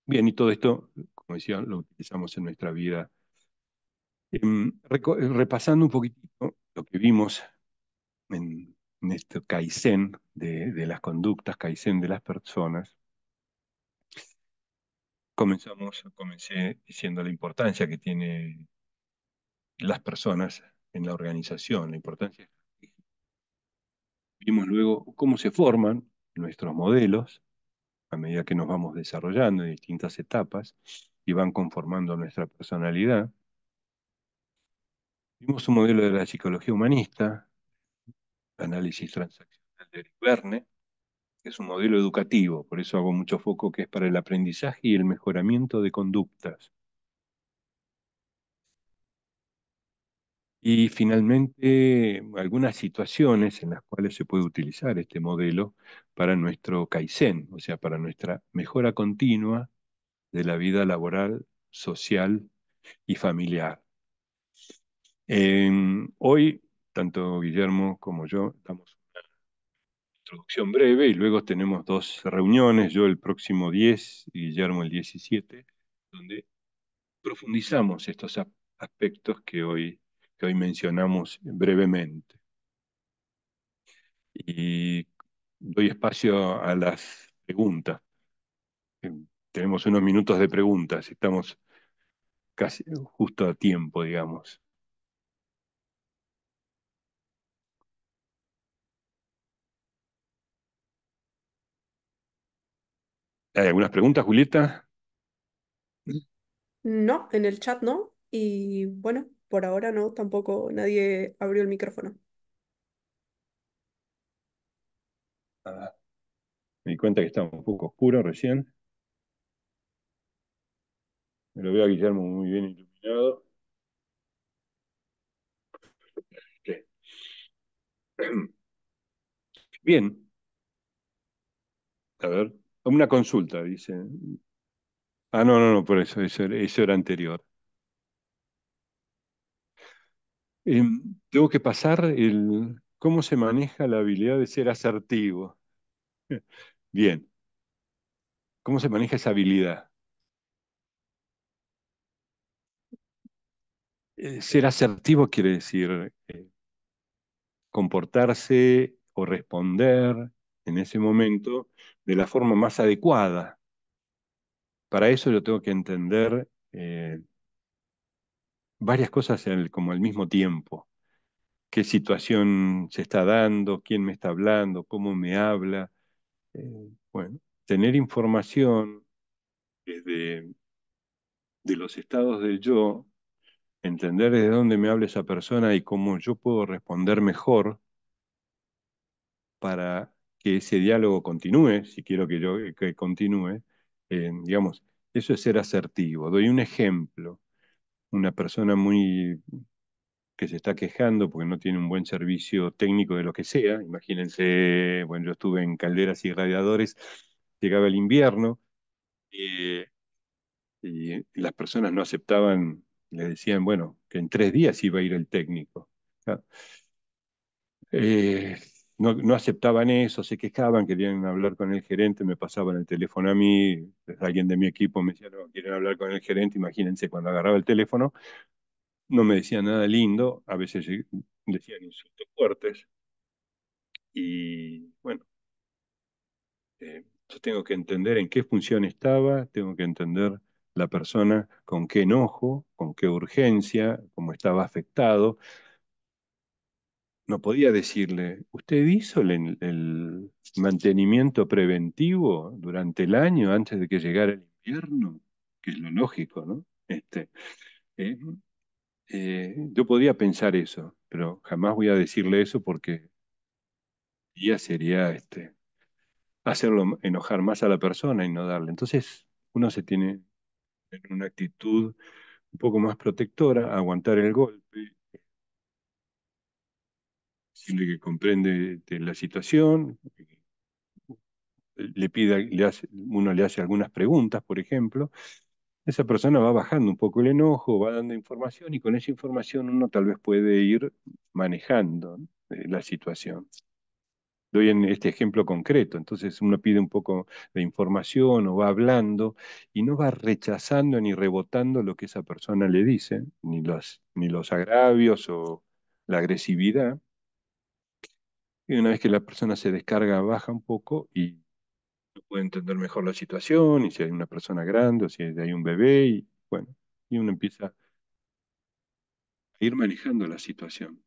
Bien, y todo esto, como decía, lo utilizamos en nuestra vida. Repasando un poquitito lo que vimos en este Kaizen de las conductas, Kaizen de las personas, comencé diciendo la importancia que tienen las personas en la organización, la importancia. Vimos luego cómo se forman nuestros modelos a medida que nos vamos desarrollando en distintas etapas y van conformando nuestra personalidad. Vimos un modelo de la psicología humanista, análisis transaccional de Eric Verne, que es un modelo educativo, por eso hago mucho foco que es para el aprendizaje y el mejoramiento de conductas. Y finalmente, algunas situaciones en las cuales se puede utilizar este modelo para nuestro Kaizen, o sea, para nuestra mejora continua de la vida laboral, social y familiar. Hoy, tanto Guillermo como yo damos una introducción breve y luego tenemos dos reuniones, yo el próximo 10 y Guillermo el 17, donde profundizamos estos aspectos que hoy mencionamos brevemente. Y doy espacio a las preguntas. Eh, Tenemos unos minutos de preguntas, estamos casi justo a tiempo, digamos. ¿Hay algunas preguntas, Julieta? No, en el chat no. Y bueno, por ahora no, tampoco nadie abrió el micrófono. Ah, me di cuenta que está un poco oscuro recién. lo veo a Guillermo muy bien iluminado. Sí. Bien, a ver, una consulta, dice. Ah, no, no, no, por eso era anterior. Tengo que pasar cómo se maneja la habilidad de ser asertivo. Bien, ¿cómo se maneja esa habilidad? Ser asertivo quiere decir comportarse o responder en ese momento de la forma más adecuada. Para eso yo tengo que entender varias cosas como al mismo tiempo. ¿Qué situación se está dando? ¿Quién me está hablando? ¿Cómo me habla? Bueno, tener información desde de los estados del yo, entender desde dónde me habla esa persona y cómo yo puedo responder mejor para que ese diálogo continúe, si quiero que continúe, digamos, eso es ser asertivo. Doy un ejemplo. Una persona muy que se está quejando porque no tiene un buen servicio técnico de lo que sea. Imagínense, bueno, yo estuve en calderas y radiadores, llegaba el invierno eh, y las personas no aceptaban, le decían, bueno, que en 3 días iba a ir el técnico. Ah, eh, no aceptaban eso, se quejaban, querían hablar con el gerente, me pasaban el teléfono a mí, alguien de mi equipo me decía, no, quieren hablar con el gerente, imagínense cuando agarraba el teléfono, no me decían nada lindo, a veces decían insultos fuertes, y bueno, yo tengo que entender en qué función estaba, tengo que entender la persona con qué enojo, con qué urgencia, cómo estaba afectado. No podía decirle, ¿usted hizo el mantenimiento preventivo durante el año antes de que llegara el invierno? Que es lo lógico, ¿no? Eh, yo podía pensar eso, pero jamás voy a decirle eso porque ya sería hacerlo enojar más a la persona y no darle. Entonces, uno se tiene en una actitud un poco más protectora, aguantar el golpe, decirle que comprende la situación, uno le hace algunas preguntas, por ejemplo, esa persona va bajando un poco el enojo, va dando información y con esa información uno tal vez puede ir manejando, ¿no? La situación. Doy en este ejemplo concreto, entonces uno pide un poco de información o va hablando y no va rechazando ni rebotando lo que esa persona le dice, ni los agravios o la agresividad. Y una vez que la persona se descarga, baja un poco y puede entender mejor la situación, y si hay una persona grande o si hay un bebé, y bueno, y uno empieza a ir manejando la situación.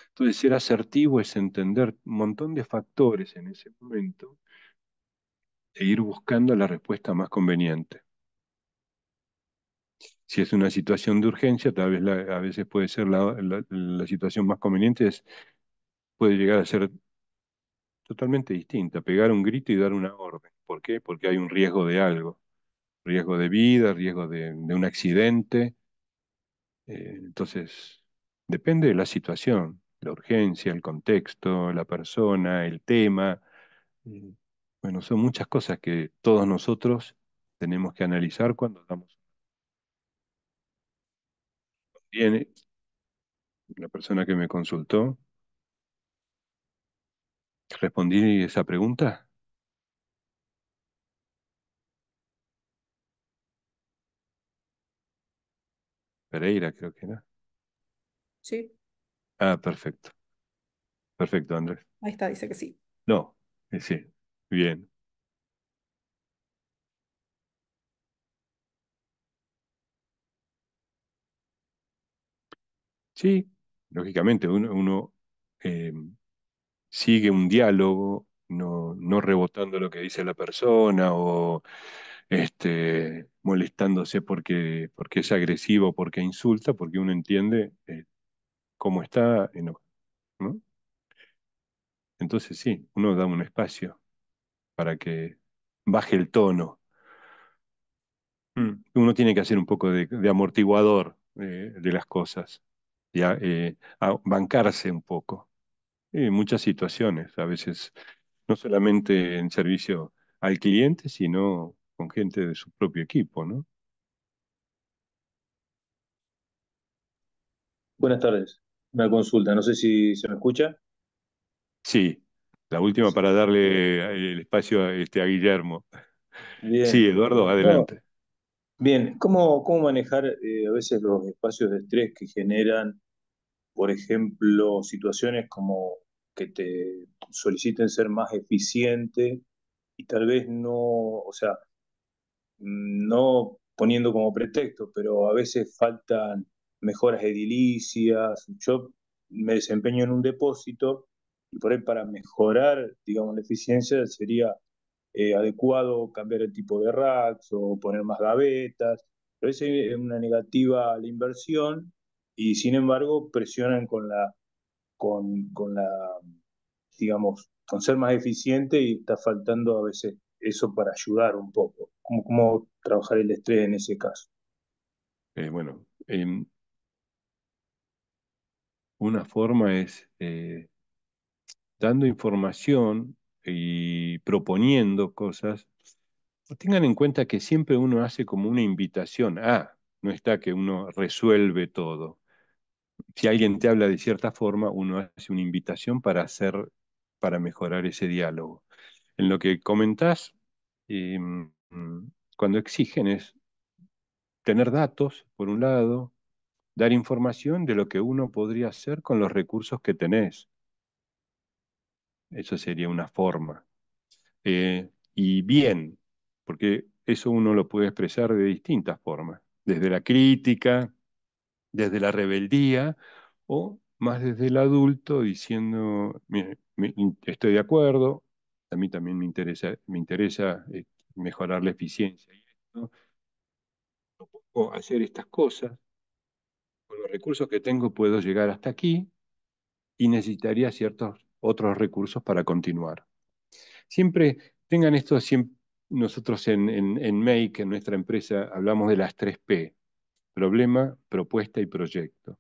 Entonces, ser asertivo es entender un montón de factores en ese momento e ir buscando la respuesta más conveniente. Si es una situación de urgencia, tal vez a veces puede ser la situación más conveniente, puede llegar a ser totalmente distinta, pegar un grito y dar una orden. ¿Por qué? Porque hay un riesgo de algo, riesgo de vida, riesgo de un accidente. Entonces, depende de la situación, la urgencia, el contexto, la persona, el tema. Eh, bueno, son muchas cosas que todos nosotros tenemos que analizar cuando damos. Viene la persona que me consultó, respondí esa pregunta. Pereira, creo que era. Sí, Ah, perfecto, perfecto, Andrés. ahí está, dice que sí. No, sí, bien. Sí, lógicamente, uno eh, sigue un diálogo, no rebotando lo que dice la persona o molestándose porque es agresivo, porque insulta, porque uno entiende cómo está, ¿no? Entonces sí, uno da un espacio para que baje el tono. Uno tiene que hacer un poco de amortiguador de las cosas, ya, bancarse un poco. En muchas situaciones, a veces no solamente en servicio al cliente, sino con gente de su propio equipo, ¿no? Buenas tardes. Una consulta, no sé si se me escucha. Sí, la última para darle el espacio a Guillermo. Sí, Bien. Eduardo, No, adelante. bien. ¿Cómo manejar a veces los espacios de estrés que generan, por ejemplo, situaciones como que te soliciten ser más eficiente y tal vez no, o sea, no poniendo como pretexto, pero a veces faltan mejoras edilicias. Yo me desempeño en un depósito y por ahí para mejorar, digamos, la eficiencia sería adecuado cambiar el tipo de racks o poner más gavetas. Pero esa es una negativa a la inversión y sin embargo presionan con la, digamos, con ser más eficiente y está faltando a veces eso para ayudar un poco. ¿Cómo trabajar el estrés en ese caso? Bueno, una forma es dando información y proponiendo cosas. Tengan en cuenta que siempre uno hace como una invitación. No está que uno resuelve todo. Si alguien te habla de cierta forma, uno hace una invitación para mejorar ese diálogo. En lo que comentás, eh, cuando exigen es tener datos, por un lado, dar información de lo que uno podría hacer con los recursos que tenés. Eso sería una forma. Y bien, porque eso uno lo puede expresar de distintas formas, desde la crítica, desde la rebeldía, o más desde el adulto diciendo, "Mire, estoy de acuerdo, a mí también me interesa mejorar la eficiencia y esto, o hacer estas cosas, con los recursos que tengo puedo llegar hasta aquí y necesitaría ciertos otros recursos para continuar. Siempre tengan esto, nosotros en Make, en nuestra empresa, hablamos de las 3 P: problema, propuesta y proyecto.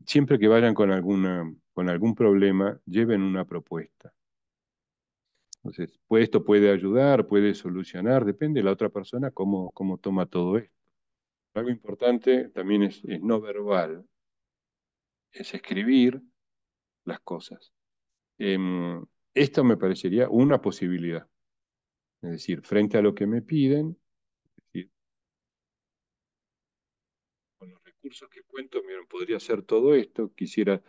Siempre que vayan con algún problema, lleven una propuesta. Entonces, esto puede ayudar, puede solucionar, depende de la otra persona cómo toma todo esto. Algo importante también es no verbal, es escribir las cosas. Em, Esto me parecería una posibilidad. Es decir, frente a lo que me piden, es decir, con los recursos que cuento, miren, podría hacer todo esto. Quisiera,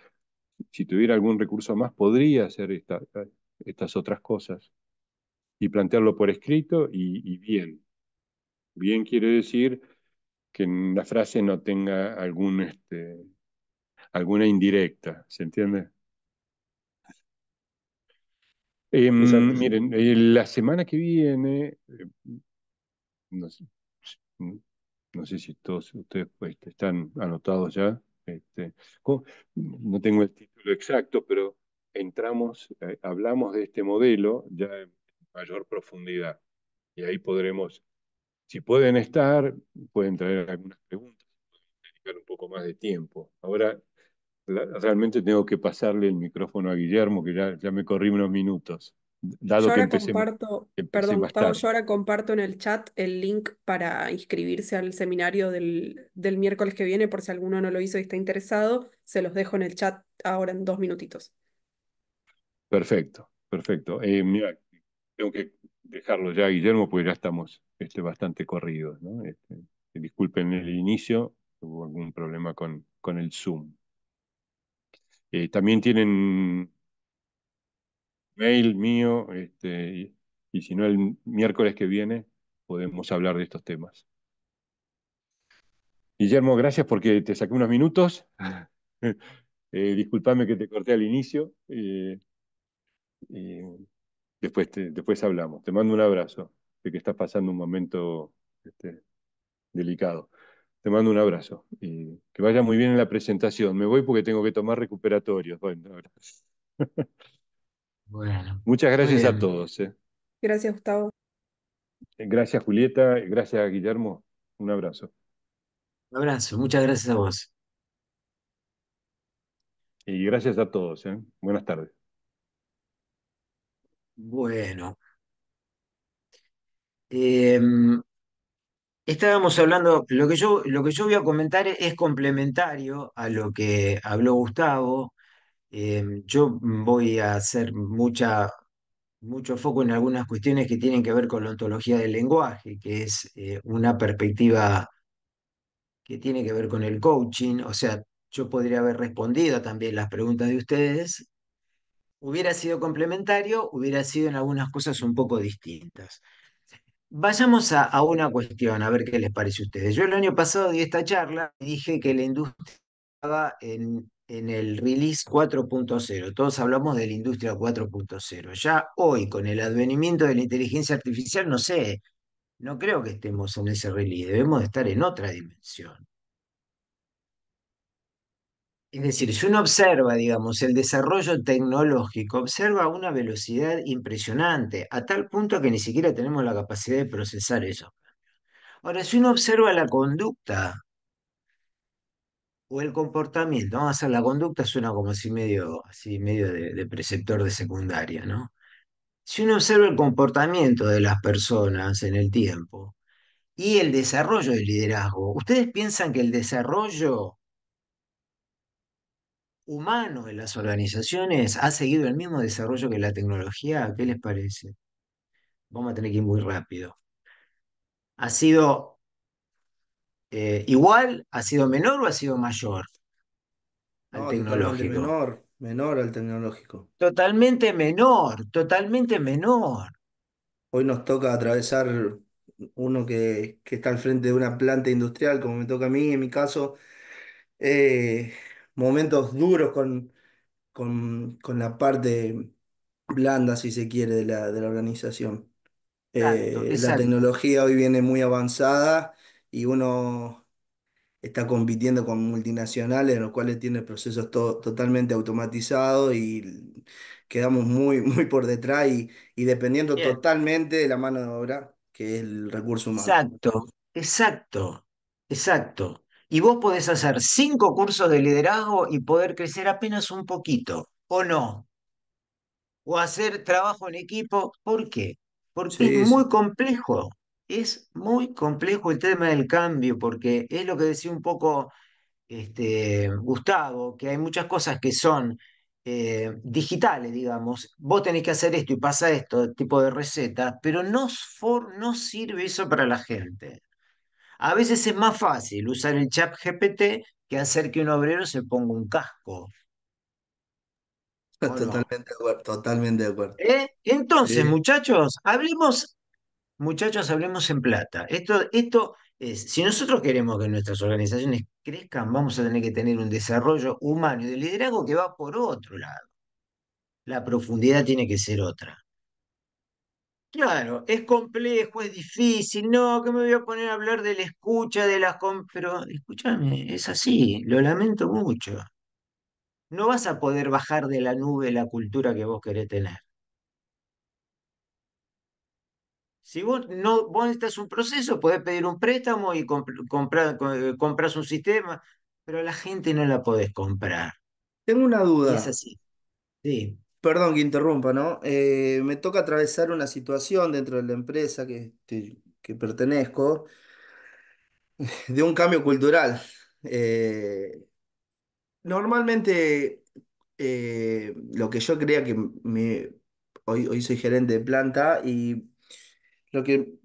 si tuviera algún recurso más, podría hacer estas otras cosas. Y plantearlo por escrito y bien. Bien quiere decir que en la frase no tenga alguna indirecta, ¿se entiende? Exacto, sí. Miren, la semana que viene, no sé, no sé si todos ustedes pues, están anotados ya. Co- no tengo el título exacto, pero hablamos de este modelo ya en mayor profundidad. Y ahí podremos, si pueden estar, pueden traer algunas preguntas, dedicar un poco más de tiempo. Ahora, realmente tengo que pasarle el micrófono a Guillermo, que ya me corrí unos minutos, Yo dado que ahora comparto, empecé perdón más Gustavo, tarde. yo ahora comparto en el chat el link para inscribirse al seminario del miércoles que viene, por si alguno no lo hizo y está interesado, se los dejo en el chat ahora en 2 minutitos. Perfecto, perfecto. Mira, tengo que dejarlo ya, Guillermo, porque ya estamos bastante corridos, ¿no? Disculpen el inicio, hubo algún problema con el Zoom. También tienen mail mío, y si no, el miércoles que viene podemos hablar de estos temas. Guillermo, gracias porque te saqué unos minutos. Disculpame que te corté al inicio. Y después hablamos. Te mando un abrazo, de que estás pasando un momento delicado. Te mando un abrazo y que vaya muy bien en la presentación. Me voy porque tengo que tomar recuperatorios. Bueno, ahora. Bueno, Muchas muy gracias a bien. todos. Gracias, Gustavo. Gracias, Julieta. Gracias, Guillermo. Un abrazo. Un abrazo, muchas gracias a vos. Y gracias a todos, ¿eh? Buenas tardes. Bueno, estábamos hablando, lo que yo voy a comentar es complementario a lo que habló Gustavo. Yo voy a hacer mucho foco en algunas cuestiones que tienen que ver con la ontología del lenguaje, que es una perspectiva que tiene que ver con el coaching. O sea, yo podría haber respondido también las preguntas de ustedes. Hubiera sido complementario, hubiera sido en algunas cosas un poco distintas. Vayamos a una cuestión, a ver qué les parece a ustedes. Yo el año pasado di esta charla y dije que la industria estaba en el release 4.0. Todos hablamos de la industria 4.0. Ya hoy, con el advenimiento de la inteligencia artificial, no sé, no creo que estemos en ese release, debemos de estar en otra dimensión. Es decir, si uno observa, digamos, el desarrollo tecnológico, observa una velocidad impresionante, a tal punto que ni siquiera tenemos la capacidad de procesar eso. Ahora, si uno observa la conducta o el comportamiento, vamos a hacer la conducta, suena como así medio de preceptor de secundaria, ¿no? Si uno observa el comportamiento de las personas en el tiempo y el desarrollo del liderazgo, ¿ustedes piensan que el desarrollo humano en las organizaciones ha seguido el mismo desarrollo que la tecnología? ¿Qué les parece? Vamos a tener que ir muy rápido. ¿Ha sido igual? ¿Ha sido menor o ha sido mayor al No, totalmente tecnológico? menor, menor al tecnológico. Totalmente menor, totalmente menor. Hoy nos toca atravesar uno que está al frente de una planta industrial, como me toca a mí, en mi caso, eh, momentos duros con la parte blanda, si se quiere, de la organización. Exacto, La exacto. tecnología hoy viene muy avanzada y uno está compitiendo con multinacionales en los cuales tiene procesos totalmente automatizados y quedamos muy, muy por detrás y dependiendo Bien. totalmente de la mano de obra, que es el recurso humano. Exacto, exacto, exacto. Y vos podés hacer 5 cursos de liderazgo y poder crecer apenas un poquito, ¿o no? O hacer trabajo en equipo. ¿Por qué? Porque Sí, sí. es muy complejo el tema del cambio, porque es lo que decía un poco Gustavo, que hay muchas cosas que son digitales, digamos. Vos tenés que hacer esto y pasa esto, tipo de receta, pero no sirve eso para la gente. A veces es más fácil usar el chat GPT que hacer que un obrero se ponga un casco, ¿o no? Totalmente de acuerdo, totalmente de acuerdo. Entonces, Sí. muchachos, hablemos en plata. Esto es, si nosotros queremos que nuestras organizaciones crezcan, vamos a tener que tener un desarrollo humano y de liderazgo que va por otro lado. La profundidad tiene que ser otra. Claro, es complejo, es difícil, no, que me voy a poner a hablar de la escucha, pero escúchame, es así, lo lamento mucho. No vas a poder bajar de la nube la cultura que vos querés tener. Si vos necesitas un proceso, podés pedir un préstamo y compras un sistema, pero la gente no la podés comprar. Tengo una Y es duda, así. Sí, perdón que interrumpa, ¿no? Me toca atravesar una situación dentro de la empresa que pertenezco de un cambio cultural. Eh, Normalmente, lo que yo creía hoy soy gerente de planta y lo que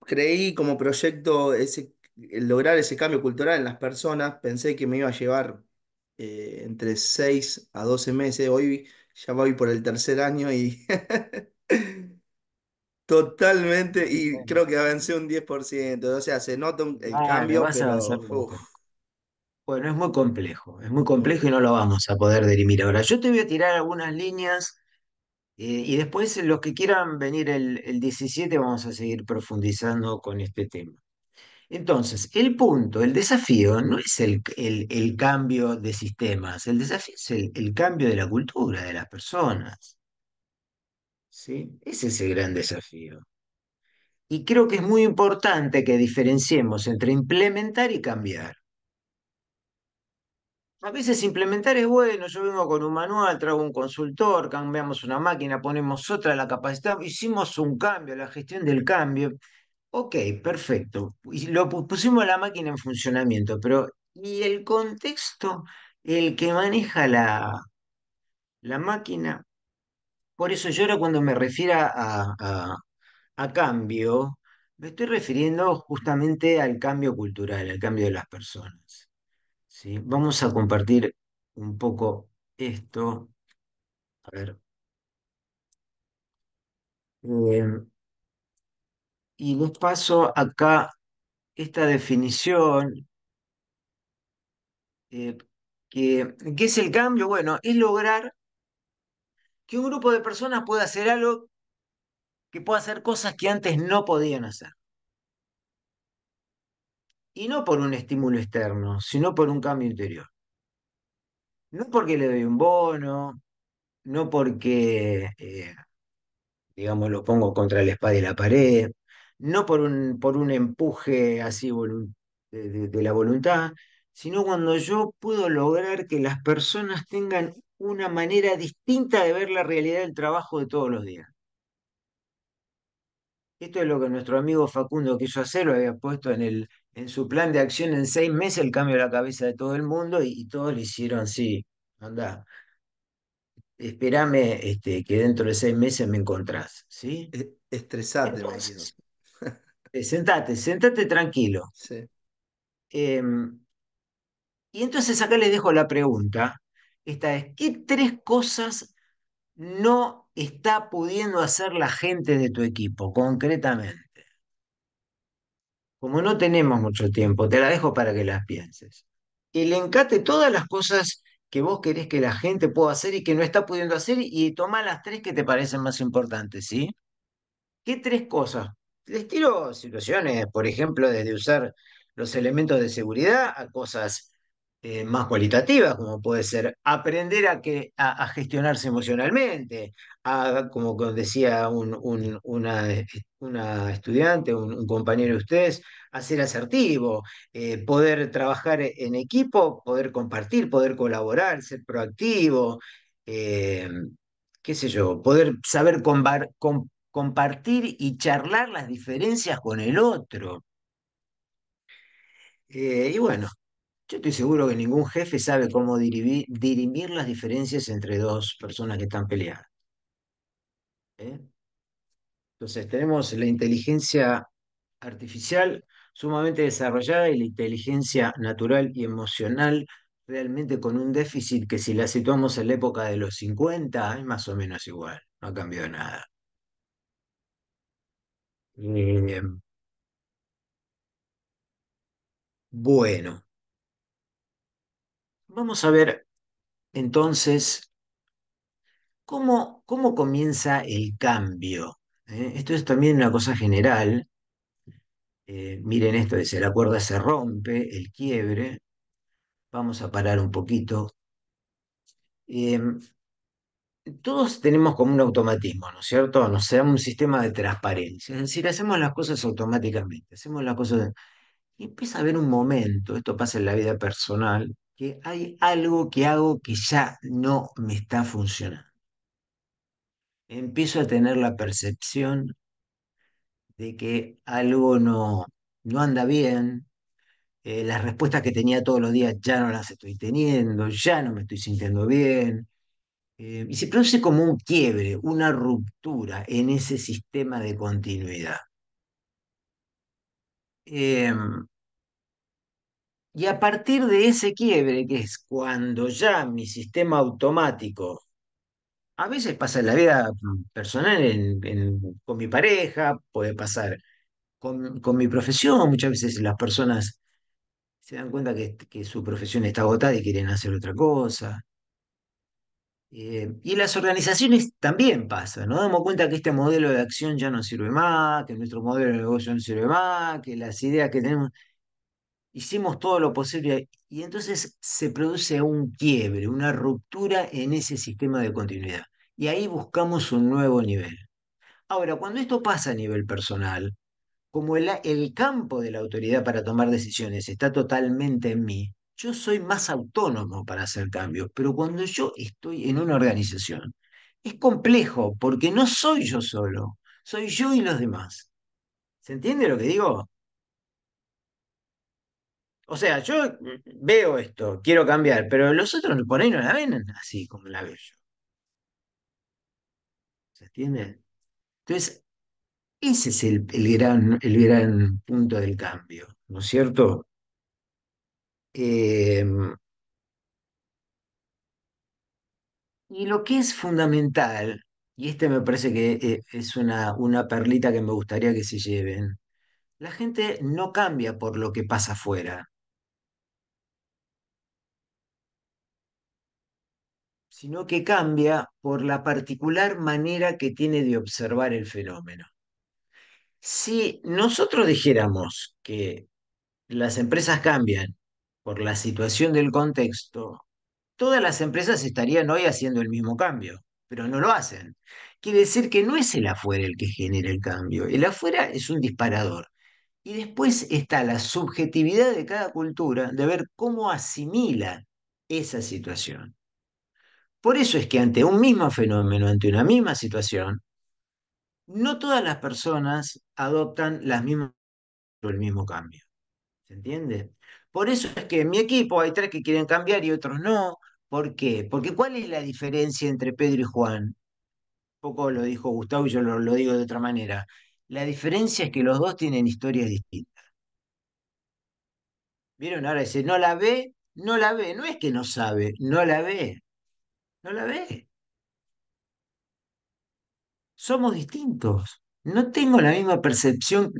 creí como proyecto, el lograr ese cambio cultural en las personas, pensé que me iba a llevar entre 6 a 12 meses. Hoy ya voy por el tercer año y totalmente, y bueno, creo que avancé un 10%. O sea, se nota el bueno, cambio, vas a avanzar pero un uf, montón. Bueno, es muy muy complejo y bien. no lo vamos a poder dirimir ahora. Yo te voy a tirar algunas líneas y después los que quieran venir el 17 vamos a seguir profundizando con este tema. Entonces, el desafío no es el cambio de sistemas, el desafío es el cambio de la cultura de las personas, ¿sí? Ese es el gran desafío. Y creo que es muy importante que diferenciemos entre implementar y cambiar. A veces implementar es bueno, yo vengo con un manual, traigo un consultor, cambiamos una máquina, ponemos otra, la capacitamos, hicimos un cambio, la gestión del cambio. Ok, perfecto. Y pusimos la máquina en funcionamiento, pero ¿y el contexto? El que maneja la máquina. Por eso yo ahora cuando me refiero a cambio, me estoy refiriendo justamente al cambio cultural, al cambio de las personas. ¿Sí? Vamos a compartir un poco esto. A ver. eh, y les paso acá esta definición. eh, ¿Qué es el cambio? Bueno, es lograr que un grupo de personas pueda hacer algo, que pueda hacer cosas que antes no podían hacer. Y no por un estímulo externo, sino por un cambio interior. No porque le doy un bono, no porque, digamos, lo pongo contra la espada y la pared, no por un empuje así de la voluntad, sino cuando yo puedo lograr que las personas tengan una manera distinta de ver la realidad del trabajo de todos los días. Esto es lo que nuestro amigo Facundo quiso hacer, lo había puesto en su plan de acción en 6 meses, el cambio de la cabeza de todo el mundo, y todos le hicieron, sí, anda, espérame, que dentro de 6 meses me encontrás, ¿sí? Estresate, me dijeron. Entonces, sentate tranquilo. Sí. Em, y entonces acá les dejo la pregunta, esta es, ¿qué tres cosas no está pudiendo hacer la gente de tu equipo, concretamente? Como no tenemos mucho tiempo, te la dejo para que las pienses. Elencate todas las cosas que vos querés que la gente pueda hacer y que no está pudiendo hacer y toma las tres que te parecen más importantes, ¿sí? ¿Qué tres cosas? Les tiro situaciones, por ejemplo, desde usar los elementos de seguridad a cosas más cualitativas, como puede ser aprender a gestionarse emocionalmente, como decía una estudiante, un compañero de ustedes, a ser asertivo, poder trabajar en equipo, poder compartir, poder colaborar, ser proactivo. eh, Qué sé yo, poder saber compartir y charlar las diferencias con el otro. Y bueno, yo estoy seguro que ningún jefe sabe cómo dirimir las diferencias entre dos personas que están peleadas. ¿Eh? Entonces tenemos la inteligencia artificial sumamente desarrollada y la inteligencia natural y emocional realmente con un déficit que si la situamos en la época de los 50 es más o menos igual, no ha cambiado nada. Eh, bueno, vamos a ver entonces cómo comienza el cambio. Esto es también una cosa general. Miren esto, dice, la cuerda se rompe, el quiebre. Vamos a parar un poquito. Eh, Todos tenemos como un automatismo, ¿no es cierto? Nos da un sistema de transparencia. Es decir, hacemos las cosas automáticamente, hacemos las cosas. Y empieza a haber un momento, esto pasa en la vida personal, que hay algo que hago que ya no me está funcionando. Empiezo a tener la percepción de que algo no anda bien, las respuestas que tenía todos los días ya no las estoy teniendo, ya no me estoy sintiendo bien, y se produce como un quiebre, una ruptura en ese sistema de continuidad. Eh, y a partir de ese quiebre, que es cuando ya mi sistema automático, a veces pasa en la vida personal, con mi pareja, puede pasar con mi profesión, muchas veces las personas se dan cuenta que su profesión está agotada y quieren hacer otra cosa. Y en las organizaciones también pasa, nos damos cuenta que este modelo de acción ya no sirve más, que nuestro modelo de negocio no sirve más, que las ideas que tenemos, hicimos todo lo posible y entonces se produce un quiebre, una ruptura en ese sistema de continuidad. Y ahí buscamos un nuevo nivel. Ahora, cuando esto pasa a nivel personal, como el campo de la autoridad para tomar decisiones está totalmente en mí, yo soy más autónomo para hacer cambios. Pero cuando yo estoy en una organización, es complejo porque no soy yo solo, soy yo y los demás. ¿Se entiende lo que digo? O sea, yo veo esto, quiero cambiar, pero los otros por ahí no la ven así como la veo yo. ¿Se entiende? Entonces, ese es el gran punto del cambio, ¿no es cierto? Eh, y lo que es fundamental, y este me parece que es una perlita que me gustaría que se lleven, la gente no cambia por lo que pasa afuera, sino que cambia por la particular manera que tiene de observar el fenómeno. Si nosotros dijéramos que las empresas cambian por la situación del contexto, todas las empresas estarían hoy haciendo el mismo cambio, pero no lo hacen. Quiere decir que no es el afuera el que genera el cambio, el afuera es un disparador. Y después está la subjetividad de cada cultura de ver cómo asimila esa situación. Por eso es que ante un mismo fenómeno, ante una misma situación, no todas las personas adoptan el mismo cambio. ¿Se entiende? Por eso es que en mi equipo hay tres que quieren cambiar y otros no. ¿Por qué? Porque ¿cuál es la diferencia entre Pedro y Juan? Un poco lo dijo Gustavo y yo lo digo de otra manera. La diferencia es que los dos tienen historias distintas. ¿Vieron? Ahora dice, no la ve, no la ve. No es que no sabe, no la ve, no la ve. Somos distintos. No tengo la misma percepción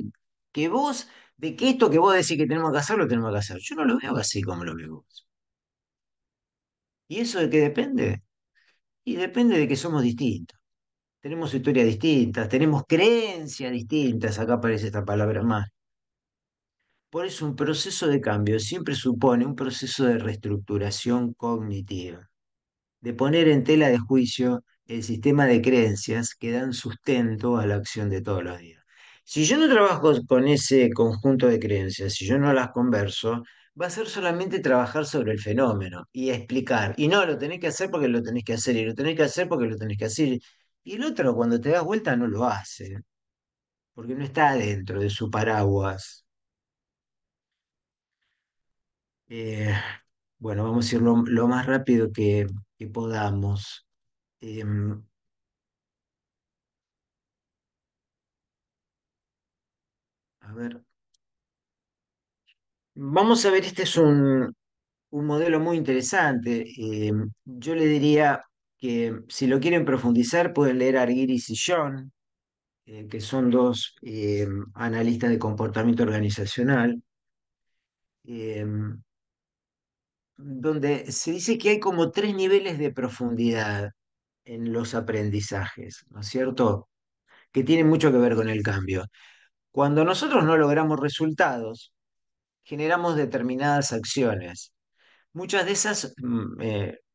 que vos de que esto que vos decís que tenemos que hacer, lo tenemos que hacer. Yo no lo veo así como lo veo vos. ¿Y eso de qué depende? Y depende de que somos distintos. Tenemos historias distintas, tenemos creencias distintas, acá aparece esta palabra más. Por eso un proceso de cambio siempre supone un proceso de reestructuración cognitiva, de poner en tela de juicio el sistema de creencias que dan sustento a la acción de todos los días. Si yo no trabajo con ese conjunto de creencias, si yo no las converso, va a ser solamente trabajar sobre el fenómeno y explicar. Y no, lo tenés que hacer porque lo tenés que hacer, y lo tenés que hacer porque lo tenés que hacer. Y el otro, cuando te das vuelta, no lo hace, porque no está dentro de su paraguas. Eh, bueno, vamos a ir lo más rápido que podamos. Em, a ver. Vamos a ver, este es un modelo muy interesante. Yo le diría que si lo quieren profundizar, pueden leer a Argyris y John, que son dos analistas de comportamiento organizacional, eh, donde se dice que hay como tres niveles de profundidad en los aprendizajes, ¿no es cierto? Que tienen mucho que ver con el cambio. Cuando nosotros no logramos resultados, generamos determinadas acciones. Muchas de esas,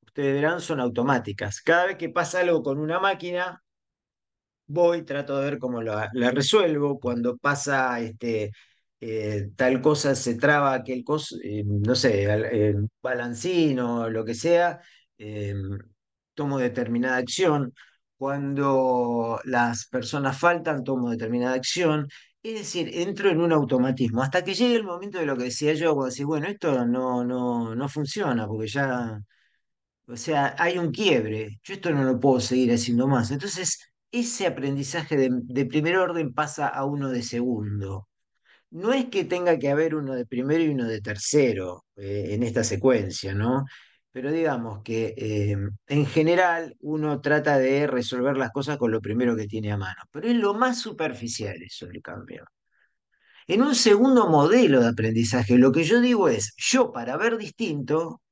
ustedes verán, son automáticas. Cada vez que pasa algo con una máquina, voy, trato de ver cómo la resuelvo. Cuando pasa tal cosa, se traba aquel cosa, no sé, balancín o lo que sea, eh, tomo determinada acción. Cuando las personas faltan, tomo determinada acción. Es decir, entro en un automatismo hasta que llegue el momento de lo que decía yo, cuando decir, bueno, esto no funciona, porque ya, o sea, hay un quiebre, yo esto no lo puedo seguir haciendo más. Entonces, ese aprendizaje de primer orden pasa a uno de segundo. No es que tenga que haber uno de primero y uno de tercero en esta secuencia, ¿no? Pero digamos que en general uno trata de resolver las cosas con lo primero que tiene a mano, pero es lo más superficial eso el cambio. En un segundo modelo de aprendizaje, lo que yo digo es, yo para ver distinto,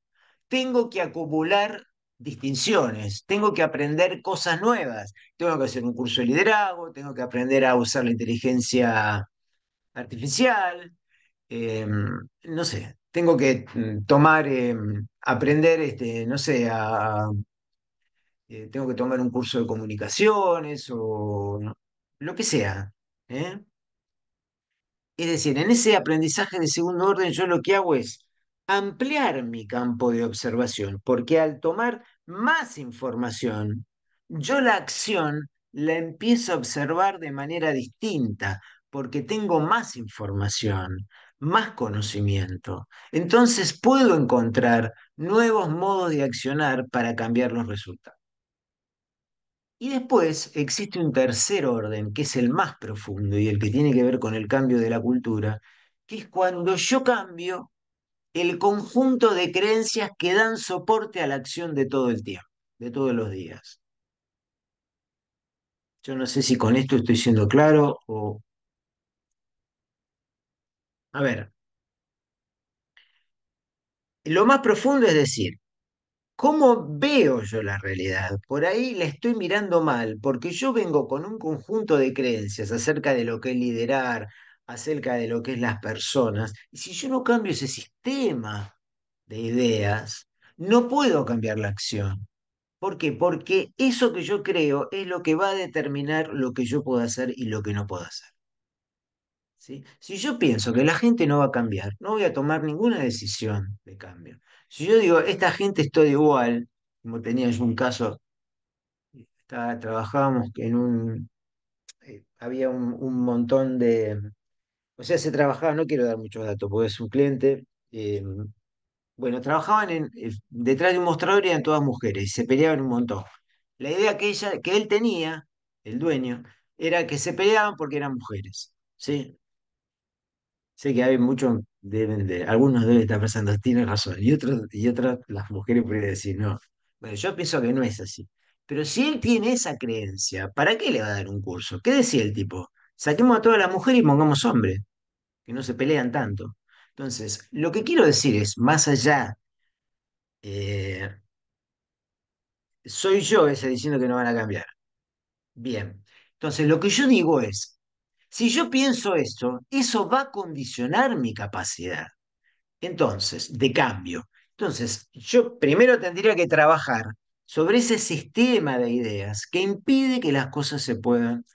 tengo que acumular distinciones, tengo que aprender cosas nuevas, tengo que hacer un curso de liderazgo, tengo que aprender a usar la inteligencia artificial, eh, no sé, tengo que tomar, aprender, no sé, tengo que tomar un curso de comunicaciones o lo que sea, ¿eh? Es decir, en ese aprendizaje de segundo orden yo lo que hago es ampliar mi campo de observación, porque al tomar más información, yo la acción la empiezo a observar de manera distinta, porque tengo más información, más conocimiento. Entonces puedo encontrar nuevos modos de accionar para cambiar los resultados. Y después existe un tercer orden, que es el más profundo y el que tiene que ver con el cambio de la cultura, que es cuando yo cambio el conjunto de creencias que dan soporte a la acción de todo el tiempo, de todos los días. Yo no sé si con esto estoy siendo claro o... A ver, lo más profundo es decir, ¿cómo veo yo la realidad? Por ahí la estoy mirando mal, porque yo vengo con un conjunto de creencias acerca de lo que es liderar, acerca de lo que es las personas, y si yo no cambio ese sistema de ideas, no puedo cambiar la acción. ¿Por qué? Porque eso que yo creo es lo que va a determinar lo que yo puedo hacer y lo que no puedo hacer. ¿Sí? Si yo pienso que la gente no va a cambiar, no voy a tomar ninguna decisión de cambio. Si yo digo, esta gente es todo igual, como tenía yo un caso, trabajábamos en había un montón de, o sea, se trabajaba, no quiero dar muchos datos, porque es un cliente, bueno, trabajaban detrás de un mostrador y eran todas mujeres y se peleaban un montón. La idea que él tenía, el dueño, era que se peleaban porque eran mujeres, ¿sí? Sé que hay muchos, algunos deben estar pensando, tiene razón, y otras las mujeres podrían decir, no. Bueno, yo pienso que no es así. Pero si él tiene esa creencia, ¿para qué le va a dar un curso? ¿Qué decía el tipo? Saquemos a todas las mujeres y pongamos hombres, que no se pelean tanto. Entonces, lo que quiero decir es, más allá, eh, soy yo ese diciendo que no van a cambiar. Bien. Entonces, lo que yo digo es, si yo pienso esto, eso va a condicionar mi capacidad. Entonces, de cambio. Entonces, yo primero tendría que trabajar sobre ese sistema de ideas que impide que las cosas se puedan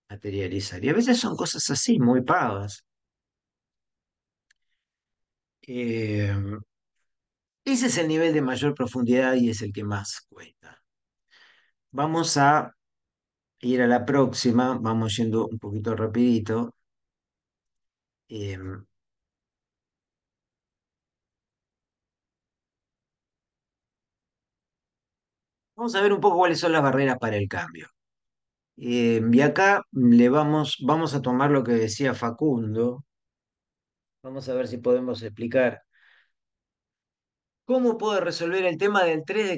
materializar. Y a veces son cosas así, muy pavas. Eh, Ese es el nivel de mayor profundidad y es el que más cuesta. Vamos a ir a la próxima, vamos yendo un poquito rapidito. Eh, Vamos a ver un poco cuáles son las barreras para el cambio. Y acá vamos a tomar lo que decía Facundo. Vamos a ver si podemos explicar cómo puedo resolver el tema el estrés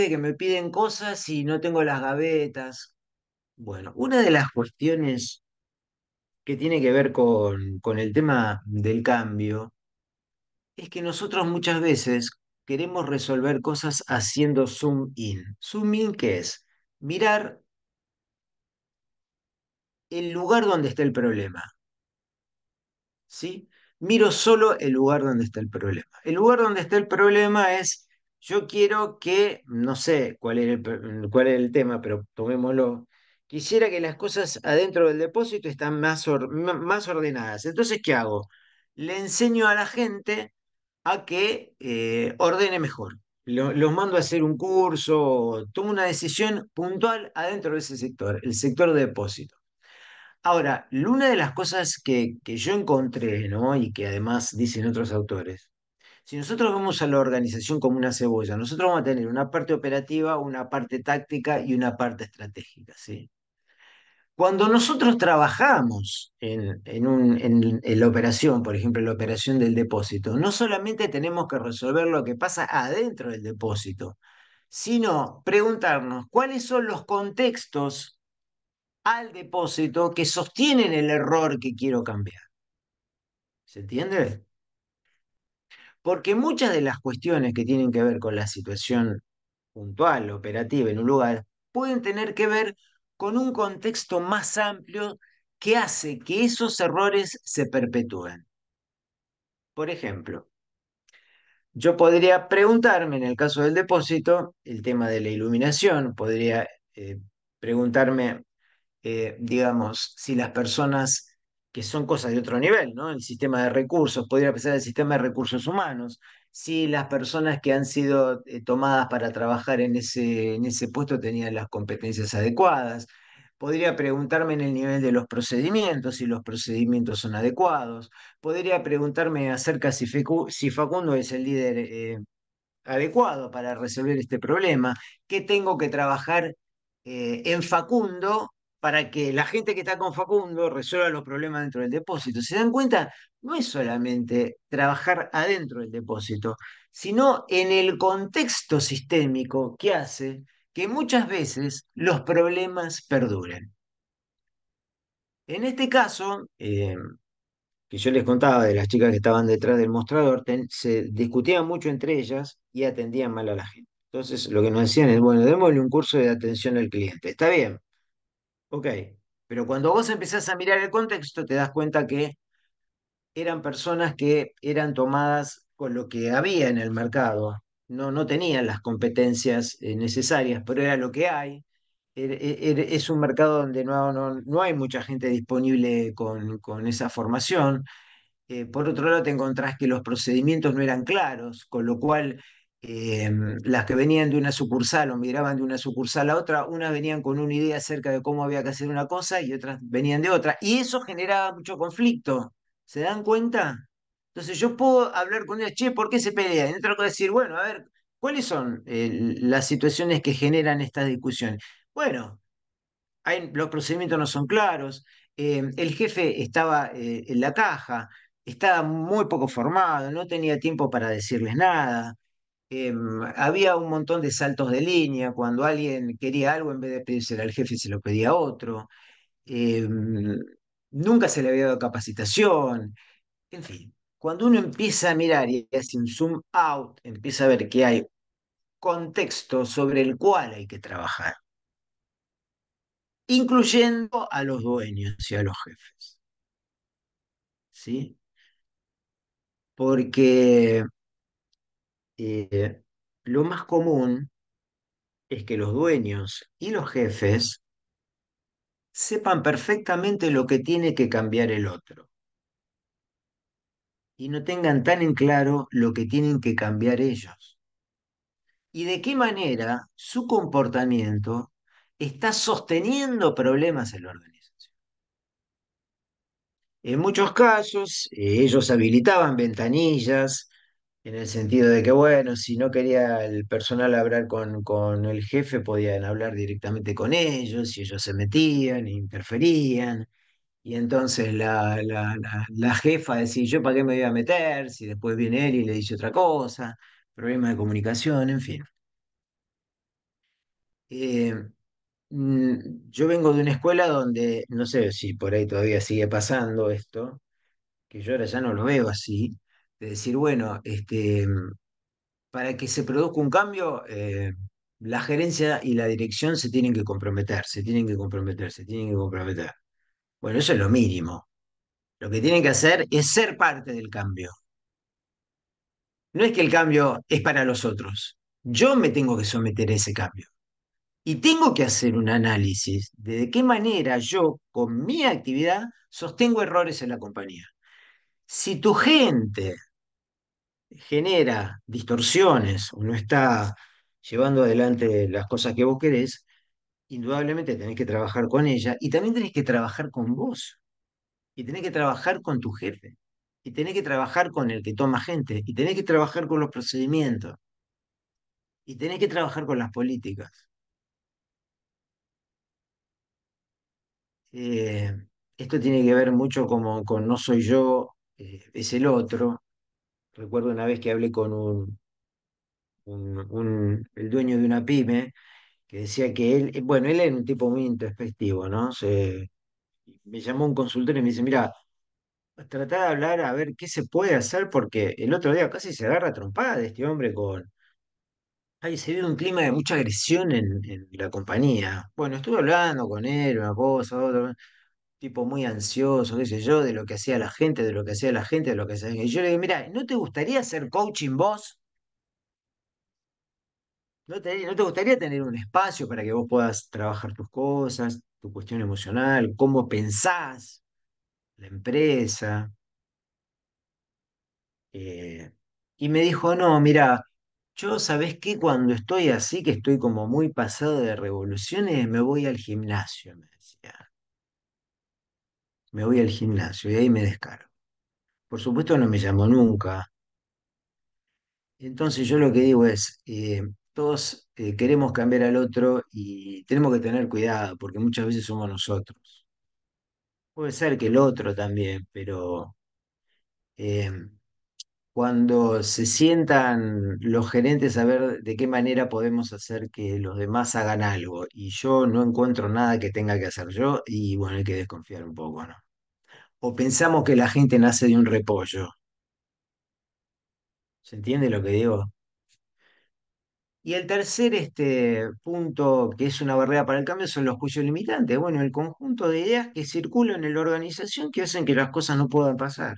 de que me piden cosas y no tengo las gavetas. Bueno, una de las cuestiones que tiene que ver con el tema del cambio es que nosotros muchas veces queremos resolver cosas haciendo zoom in. Zoom in, ¿qué es? Mirar el lugar donde está el problema. ¿Sí? Miro solo el lugar donde está el problema. El lugar donde está el problema es, yo quiero que, no sé cuál es el tema, pero tomémoslo, quisiera que las cosas adentro del depósito están más ordenadas. Entonces, ¿qué hago? Le enseño a la gente a que ordene mejor. Los mando a hacer un curso, tomo una decisión puntual adentro de ese sector, el sector de depósito. Ahora, una de las cosas que yo encontré, ¿no? Y que además dicen otros autores, si nosotros vemos a la organización como una cebolla, nosotros vamos a tener una parte operativa, una parte táctica y una parte estratégica, ¿sí? Cuando nosotros trabajamos en la operación, por ejemplo, en la operación del depósito, no solamente tenemos que resolver lo que pasa adentro del depósito, sino preguntarnos cuáles son los contextos al depósito que sostienen el error que quiero cambiar. ¿Se entiende? Porque muchas de las cuestiones que tienen que ver con la situación puntual, operativa en un lugar, pueden tener que ver con un contexto más amplio que hace que esos errores se perpetúen. Por ejemplo, yo podría preguntarme, en el caso del depósito, el tema de la iluminación, podría preguntarme, digamos, si las personas que son cosas de otro nivel, ¿no? El sistema de recursos, podría pensar el sistema de recursos humanos, si las personas que han sido tomadas para trabajar en ese puesto tenían las competencias adecuadas. Podría preguntarme en el nivel de los procedimientos, si los procedimientos son adecuados. Podría preguntarme acerca si Facundo es el líder adecuado para resolver este problema, qué tengo que trabajar en Facundo para que la gente que está con Facundo resuelva los problemas dentro del depósito. ¿Se dan cuenta? No es solamente trabajar adentro del depósito, sino en el contexto sistémico que hace que muchas veces los problemas perduren. En este caso, que yo les contaba de las chicas que estaban detrás del mostrador, se discutían mucho entre ellas y atendían mal a la gente. Entonces, lo que nos decían es, bueno, démosle un curso de atención al cliente. Está bien, ok. Pero cuando vos empezás a mirar el contexto, te das cuenta que eran personas que eran tomadas con lo que había en el mercado. No tenían las competencias necesarias, pero era lo que hay. Es un mercado donde no hay mucha gente disponible con esa formación. Por otro lado, te encontrás que los procedimientos no eran claros, con lo cual eh, las que venían de una sucursal o migraban de una sucursal a otra, unas venían con una idea acerca de cómo había que hacer una cosa y otras venían de otra. Y eso generaba mucho conflicto. ¿Se dan cuenta? Entonces yo puedo hablar con ellas, che, ¿por qué se pelean? Y otra cosa decir, bueno, a ver, ¿cuáles son las situaciones que generan estas discusiones? Bueno, los procedimientos no son claros, el jefe estaba en la caja, estaba muy poco formado, no tenía tiempo para decirles nada, había un montón de saltos de línea, cuando alguien quería algo, en vez de pedírselo al jefe, se lo pedía a otro, eh, nunca se le había dado capacitación, en fin. Cuando uno empieza a mirar y hace un zoom out, empieza a ver que hay contexto sobre el cual hay que trabajar, incluyendo a los dueños y a los jefes, ¿sí? Porque eh, lo más común es que los dueños y los jefes sepan perfectamente lo que tiene que cambiar el otro y no tengan tan en claro lo que tienen que cambiar ellos y de qué manera su comportamiento está sosteniendo problemas en la organización. En muchos casos, ellos habilitaban ventanillas en el sentido de que, bueno, si no quería el personal hablar con el jefe, podían hablar directamente con ellos y ellos se metían, interferían. Y entonces la jefa decía, ¿yo para qué me voy a meter? Si después viene él y le dice otra cosa, problema de comunicación, en fin. Eh, mm, yo vengo de una escuela donde, no sé si por ahí todavía sigue pasando esto, que yo ahora ya no lo veo así, de decir, bueno, para que se produzca un cambio, la gerencia y la dirección se tienen que comprometer, se tienen que comprometer, se tienen que comprometer. Bueno, eso es lo mínimo. Lo que tienen que hacer es ser parte del cambio. No es que el cambio es para los otros. Yo me tengo que someter a ese cambio. Y tengo que hacer un análisis de qué manera yo, con mi actividad, sostengo errores en la compañía. Si tu gente genera distorsiones o no está llevando adelante las cosas que vos querés, indudablemente tenés que trabajar con ella y también tenés que trabajar con vos y tenés que trabajar con tu jefe y tenés que trabajar con el que toma gente y tenés que trabajar con los procedimientos y tenés que trabajar con las políticas. Eh, Esto tiene que ver mucho como con no soy yo, es el otro. Recuerdo una vez que hablé con el dueño de una pyme que decía que él, bueno, él era un tipo muy introspectivo, ¿no? Me llamó un consultor y me dice, mira, tratá de hablar a ver qué se puede hacer porque el otro día casi se agarra a trompada de este hombre con... Ay, se vive un clima de mucha agresión en la compañía. Bueno, estuve hablando con él, una cosa, otra, tipo muy ansioso, qué sé yo, de lo que hacía la gente, de lo que hacía la gente, de lo que hacía... Y yo le digo, mira, ¿no te gustaría hacer coaching vos? ¿No te gustaría tener un espacio para que vos puedas trabajar tus cosas, tu cuestión emocional, cómo pensás? la empresa. eh, y me dijo, no, mira, yo, ¿sabés qué? Cuando estoy así, que estoy como muy pasado de revoluciones, me voy al gimnasio, me decía. Me voy al gimnasio y ahí me descargo. Por supuesto no me llamó nunca. Entonces yo lo que digo es, todos queremos cambiar al otro y tenemos que tener cuidado porque muchas veces somos nosotros. Puede ser que el otro también, pero eh, cuando se sientan los gerentes a ver de qué manera podemos hacer que los demás hagan algo y yo no encuentro nada que tenga que hacer yo y bueno, hay que desconfiar un poco, ¿no? O pensamos que la gente nace de un repollo. ¿Se entiende lo que digo? Y el tercer punto, que es una barrera para el cambio, son los juicios limitantes. Bueno, el conjunto de ideas que circulan en la organización que hacen que las cosas no puedan pasar.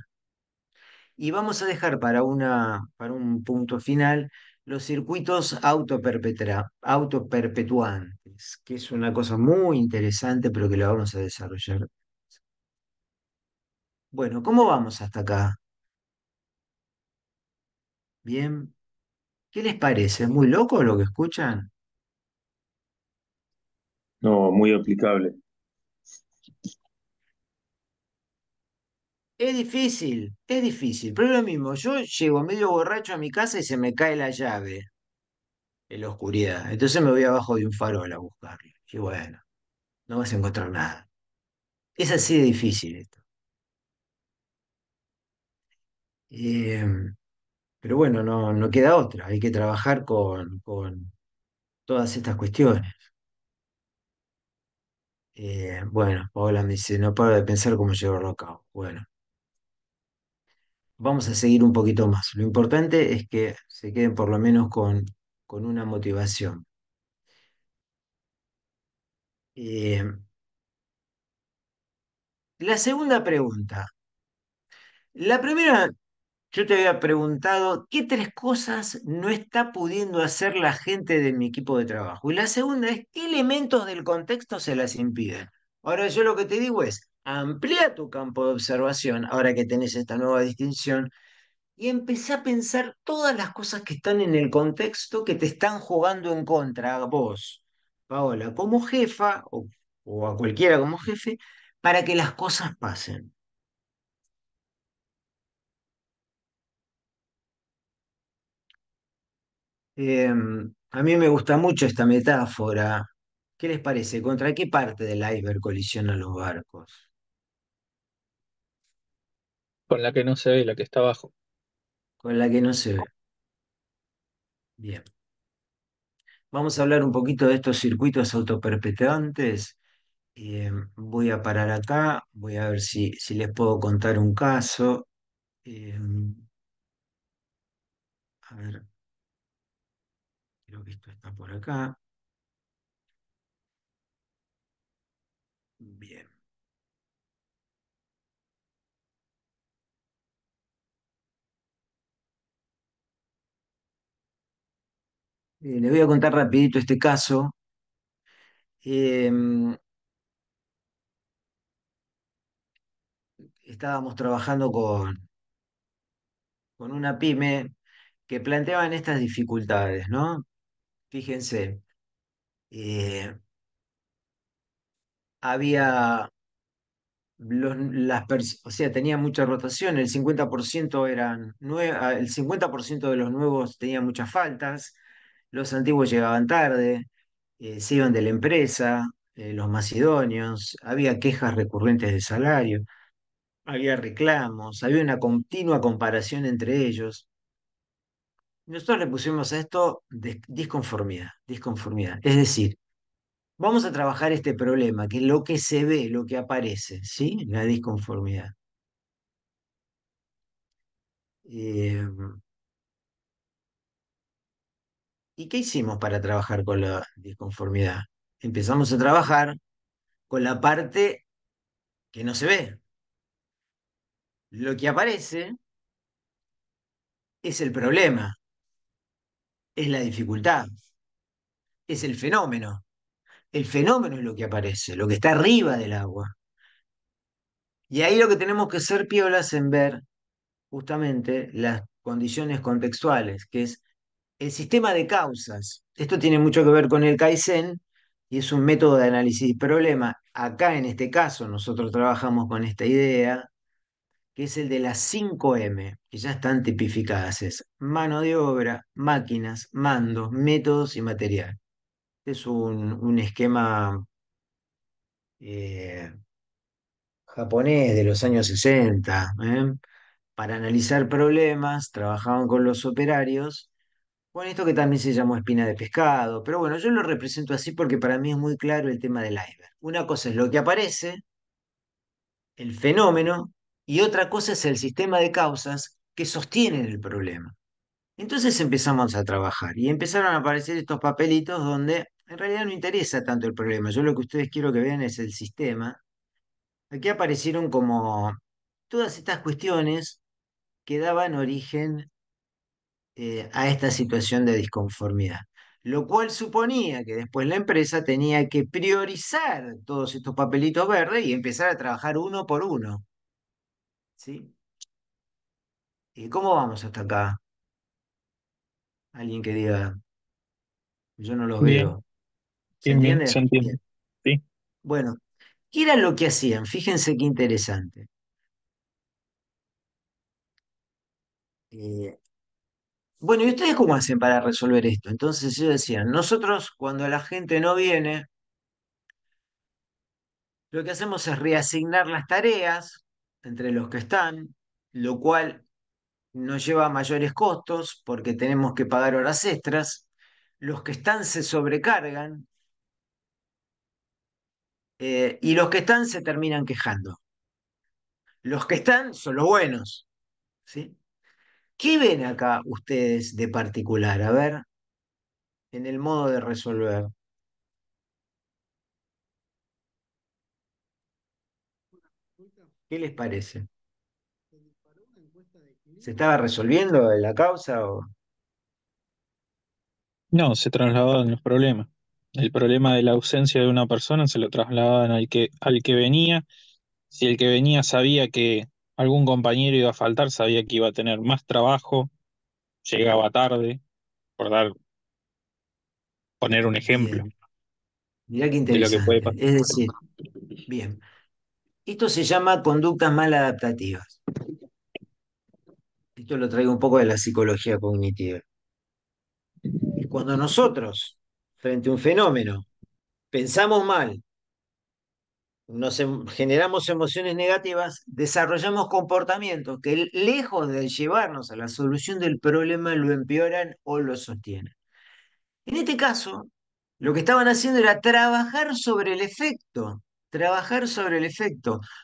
Y vamos a dejar para un punto final los circuitos autoperpetuantes, que es una cosa muy interesante, pero que la vamos a desarrollar. Bueno, ¿cómo vamos hasta acá? Bien. ¿Qué les parece? ¿Es muy loco lo que escuchan? No, muy aplicable. Es difícil, pero es lo mismo. Yo llego medio borracho a mi casa y se me cae la llave en la oscuridad. Entonces me voy abajo de un farol a buscarlo. Y bueno, no vas a encontrar nada. Es así de difícil esto. Eh, pero bueno, no queda otra. Hay que trabajar con todas estas cuestiones. Bueno, Paola me dice, no paro de pensar cómo llevarlo a cabo. Bueno, vamos a seguir un poquito más. Lo importante es que se queden por lo menos con una motivación. Eh, la segunda pregunta. La primera, yo te había preguntado qué tres cosas no está pudiendo hacer la gente de mi equipo de trabajo. Y la segunda es qué elementos del contexto se las impiden. Ahora yo lo que te digo es, amplía tu campo de observación, ahora que tenés esta nueva distinción, y empecé a pensar todas las cosas que están en el contexto que te están jugando en contra a vos, Paola, como jefa o a cualquiera como jefe, para que las cosas pasen. A mí me gusta mucho esta metáfora. ¿Qué les parece? ¿Contra qué parte del iceberg colisionan los barcos? Con la que no se ve, la que está abajo. Con la que no se ve. Bien. Vamos a hablar un poquito de estos circuitos autoperpetuantes. Voy a parar acá, voy a ver si les puedo contar un caso. Eh, a ver, creo que esto está por acá. Bien. Les voy a contar rapidito este caso. Eh, Estábamos trabajando con una pyme que planteaban estas dificultades, ¿no? Fíjense, eh, había o sea, tenía mucha rotación, el 50% el 50% de los nuevos tenían muchas faltas, los antiguos llegaban tarde, se iban de la empresa, los más idóneos, había quejas recurrentes de salario, había reclamos, había una continua comparación entre ellos. Nosotros le pusimos a esto disconformidad, disconformidad. Es decir, vamos a trabajar este problema, que es lo que se ve, lo que aparece, ¿sí? La disconformidad. Eh, ¿Y qué hicimos para trabajar con la disconformidad? Empezamos a trabajar con la parte que no se ve. Lo que aparece es el problema, es la dificultad, es el fenómeno. El fenómeno es lo que aparece, lo que está arriba del agua. Y ahí lo que tenemos que ser piolas en ver justamente las condiciones contextuales, que es el sistema de causas. Esto tiene mucho que ver con el Kaizen y es un método de análisis de problema. Acá en este caso nosotros trabajamos con esta idea, que es el de las 5 M, que ya están tipificadas. Es mano de obra, máquinas, mandos, métodos y material. Es un esquema eh, japonés de los años 60, ¿eh? Para analizar problemas, trabajaban con los operarios, con esto que también se llamó espina de pescado, pero bueno, yo lo represento así porque para mí es muy claro el tema del iceberg. Una cosa es lo que aparece, el fenómeno, y otra cosa es el sistema de causas que sostienen el problema. Entonces empezamos a trabajar y empezaron a aparecer estos papelitos donde en realidad no interesa tanto el problema. Yo lo que ustedes quiero que vean es el sistema. Aquí aparecieron como todas estas cuestiones que daban origen a esta situación de disconformidad. Lo cual suponía que después la empresa tenía que priorizar todos estos papelitos verdes y empezar a trabajar uno por uno. ¿Sí? ¿Y cómo vamos hasta acá? Alguien que diga, yo no los Bien, veo. ¿Se bien, bien, se entiende? entiende. Bien. Sí. Bueno, ¿qué era lo que hacían? Fíjense qué interesante. Eh, bueno, ¿y ustedes cómo hacen para resolver esto? Entonces ellos decían, nosotros cuando la gente no viene, lo que hacemos es reasignar las tareas entre los que están, lo cual nos lleva a mayores costos porque tenemos que pagar horas extras. Los que están se sobrecargan y los que están se terminan quejando. Los que están son los buenos, ¿sí? ¿Qué ven acá ustedes de particular? A ver, en el modo de resolver. ¿Qué les parece? ¿Se estaba resolviendo la causa o No, se trasladaban los problemas. El problema de la ausencia de una persona se lo trasladaban al que venía. Si el que venía sabía que algún compañero iba a faltar, sabía que iba a tener más trabajo, llegaba tarde, por poner un ejemplo bien? Mirá qué de lo que puede interesante. pasar. Es decir, bien, esto se llama conductas maladaptativas. Esto lo traigo un poco de la psicología cognitiva. Es cuando nosotros, frente a un fenómeno, pensamos mal, generamos emociones negativas, desarrollamos comportamientos que lejos de llevarnos a la solución del problema lo empeoran o lo sostienen. En este caso, lo que estaban haciendo era trabajar sobre el efecto,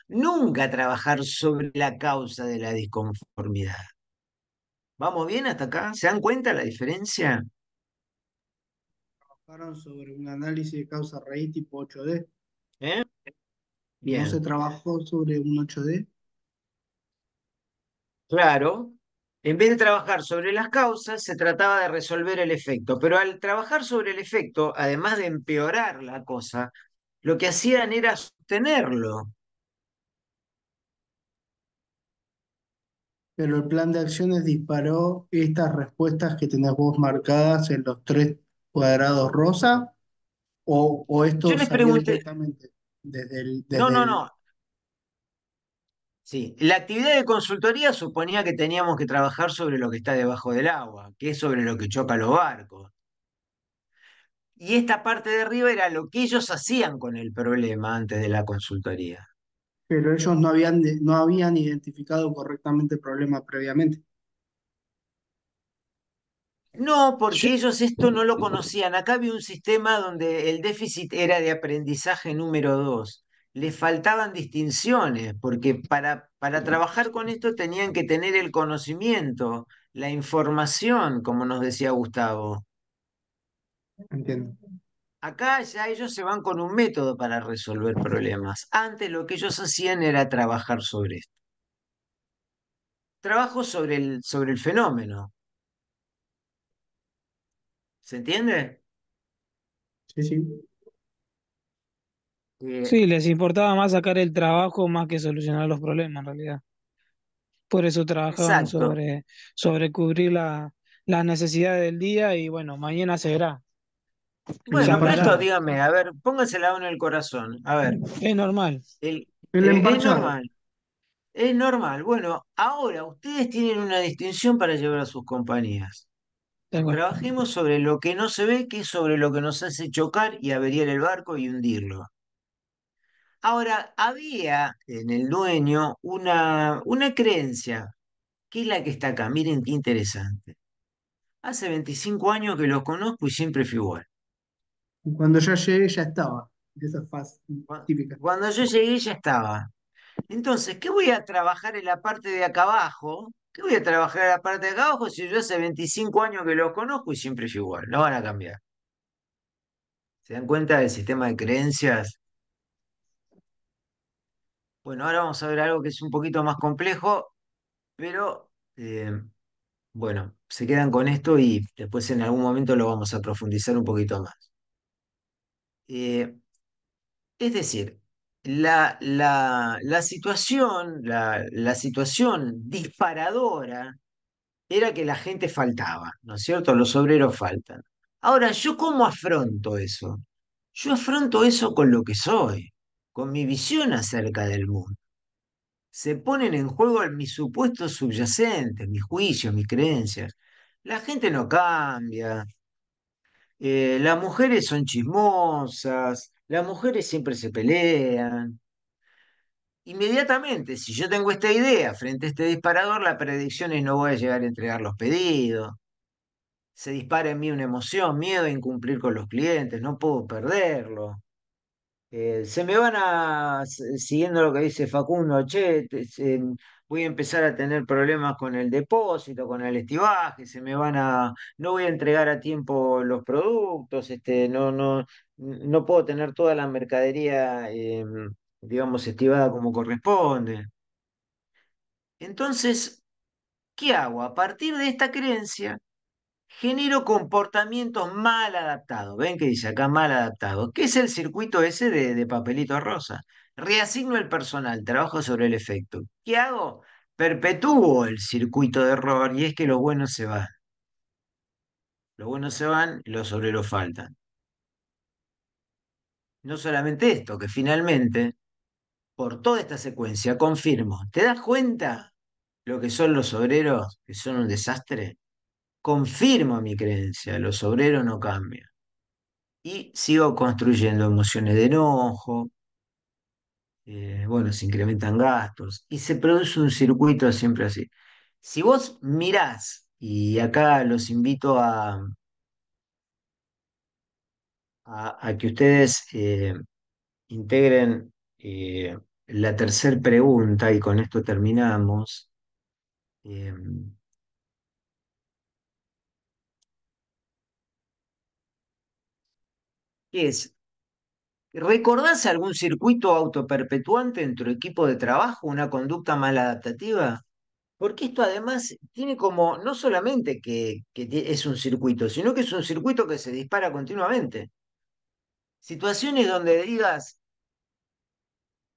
nunca trabajar sobre la causa de la disconformidad. ¿Vamos bien hasta acá? ¿Se dan cuenta la diferencia? Trabajaron sobre un análisis de causa-raíz tipo 8D. ¿Eh? No se Bien. trabajó sobre un 8D, Claro, en vez de trabajar sobre las causas, se trataba de resolver el efecto, pero al trabajar sobre el efecto, además de empeorar la cosa, lo que hacían era sostenerlo. pero el plan de acciones disparó estas respuestas que tenés vos marcadas en los tres cuadrados rosa, o Yo esto les salió pregunté, directamente desde el, no, desde no, el, no, sí, la actividad de consultoría suponía que teníamos que trabajar sobre lo que está debajo del agua, que es sobre lo que choca los barcos. Y esta parte de arriba era lo que ellos hacían con el problema antes de la consultoría. pero ellos no habían identificado correctamente el problema previamente. No, Yo- porque ellos esto no lo conocían. Acá había un sistema donde el déficit era de aprendizaje número 2. Les faltaban distinciones, porque para trabajar con esto tenían que tener el conocimiento, la información, como nos decía Gustavo. Entiendo. Acá ya ellos se van con un método para resolver problemas. Antes lo que ellos hacían era trabajar sobre esto. Trabajo sobre el fenómeno. ¿Se entiende? Sí, sí. Eh, Sí, les importaba más sacar el trabajo más que solucionar los problemas en realidad. Por eso trabajaban exacto. sobre cubrir las necesidades del día y bueno, mañana se verá. El Ya Bueno, pero esto pasó. empachado. dígame, a ver, póngase la mano en el corazón. A ver, Es normal. el, El es empachado. normal, es normal. Bueno, ahora ustedes tienen una distinción para llevar a sus compañías. Tal cual. Trabajemos sobre lo que no se ve, que es sobre lo que nos hace chocar y averiar el barco y hundirlo. Ahora, había en el dueño una creencia, que es la que está acá. Miren qué interesante. Hace 25 años que los conozco y siempre fui igual. Y cuando yo llegué ya estaba. Esa es fácil, típica. Cuando yo llegué ya estaba. Entonces, ¿qué voy a trabajar en la parte de acá abajo? ¿Qué voy a trabajar en la parte de acá abajo si yo hace 25 años que los conozco y siempre fui igual? No van a cambiar. ¿Se dan cuenta del sistema de creencias? Bueno, ahora vamos a ver algo que es un poquito más complejo, pero bueno, se quedan con esto y después en algún momento lo vamos a profundizar un poquito más. Eh, es decir, la situación disparadora era que la gente faltaba, ¿no es cierto? Los obreros faltan. Ahora, ¿yo cómo afronto eso? Yo afronto eso con lo que soy, con mi visión acerca del mundo. Se ponen en juego mis supuestos subyacentes, mis juicios, mis creencias. La gente no cambia, las mujeres son chismosas, las mujeres siempre se pelean. Inmediatamente, si yo tengo esta idea frente a este disparador, la predicción es no voy a llegar a entregar los pedidos. Se dispara en mí una emoción, miedo a incumplir con los clientes, no puedo perderlo. Se me van siguiendo lo que dice Facundo, che, voy a empezar a tener problemas con el depósito, con el estibaje, no voy a entregar a tiempo los productos, no puedo tener toda la mercadería, digamos, estibada como corresponde. Entonces, ¿qué hago? A partir de esta creencia, genero comportamientos mal adaptados. ¿Ven que dice acá mal adaptados? ¿Qué es el circuito ese de papelito rosa? Reasigno el personal, trabajo sobre el efecto. ¿Qué hago? Perpetúo el circuito de error y es que los buenos se van. Los buenos se van y los obreros faltan. No solamente esto, que finalmente, por toda esta secuencia, confirmo. ¿Te das cuenta lo que son los obreros, que son un desastre? Confirmo mi creencia, los obreros no cambian. Y sigo construyendo emociones de enojo, bueno, se incrementan gastos y se produce un circuito siempre así. Si vos mirás, y acá los invito a que ustedes integren la tercera pregunta y con esto terminamos, eh, que es, ¿recordás algún circuito autoperpetuante en tu equipo de trabajo, una conducta maladaptativa? Porque esto además tiene como, no solamente que es un circuito, sino que es un circuito que se dispara continuamente. Situaciones donde digas,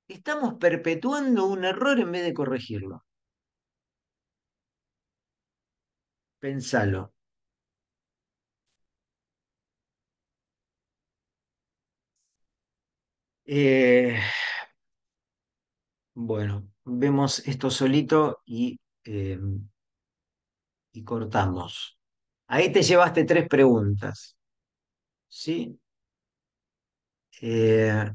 estamos perpetuando un error en vez de corregirlo. Pensalo. Eh, bueno, vemos esto solito y cortamos. Ahí te llevaste tres preguntas, ¿sí? Eh,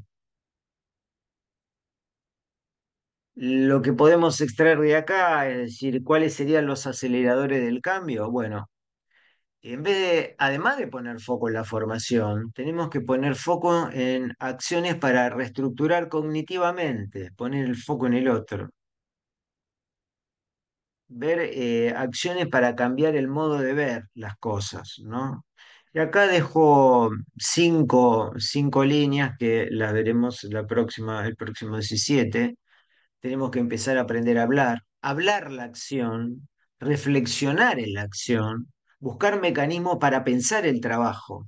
lo que podemos extraer de acá, es decir, ¿cuáles serían los aceleradores del cambio? Bueno, en vez de, además de poner foco en la formación, tenemos que poner foco en acciones para reestructurar cognitivamente, poner el foco en el otro, ver acciones para cambiar el modo de ver las cosas, ¿no? Y acá dejo cinco líneas que las veremos el próximo 17. Tenemos que empezar a aprender a hablar la acción, reflexionar en la acción, buscar mecanismos para pensar el trabajo.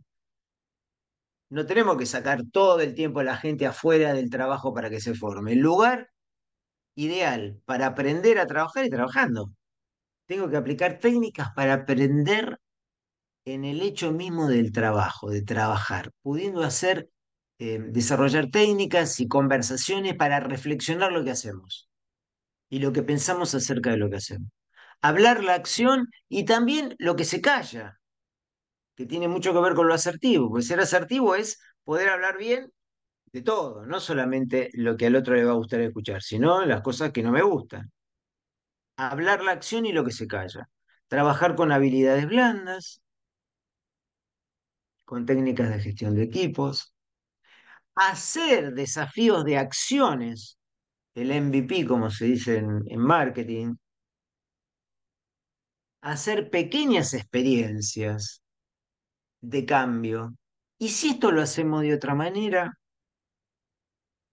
no tenemos que sacar todo el tiempo a la gente afuera del trabajo para que se forme. El lugar ideal para aprender a trabajar y trabajando. Tengo que aplicar técnicas para aprender en el hecho mismo del trabajo, de trabajar, pudiendo hacer, desarrollar técnicas y conversaciones para reflexionar lo que hacemos y lo que pensamos acerca de lo que hacemos. Hablar la acción y también lo que se calla, que tiene mucho que ver con lo asertivo, porque ser asertivo es poder hablar bien de todo, no solamente lo que al otro le va a gustar escuchar, sino las cosas que no me gustan. Hablar la acción y lo que se calla. Trabajar con habilidades blandas, con técnicas de gestión de equipos, hacer desafíos de acciones, el MVP, como se dice en marketing, hacer pequeñas experiencias de cambio. ¿Y si esto lo hacemos de otra manera?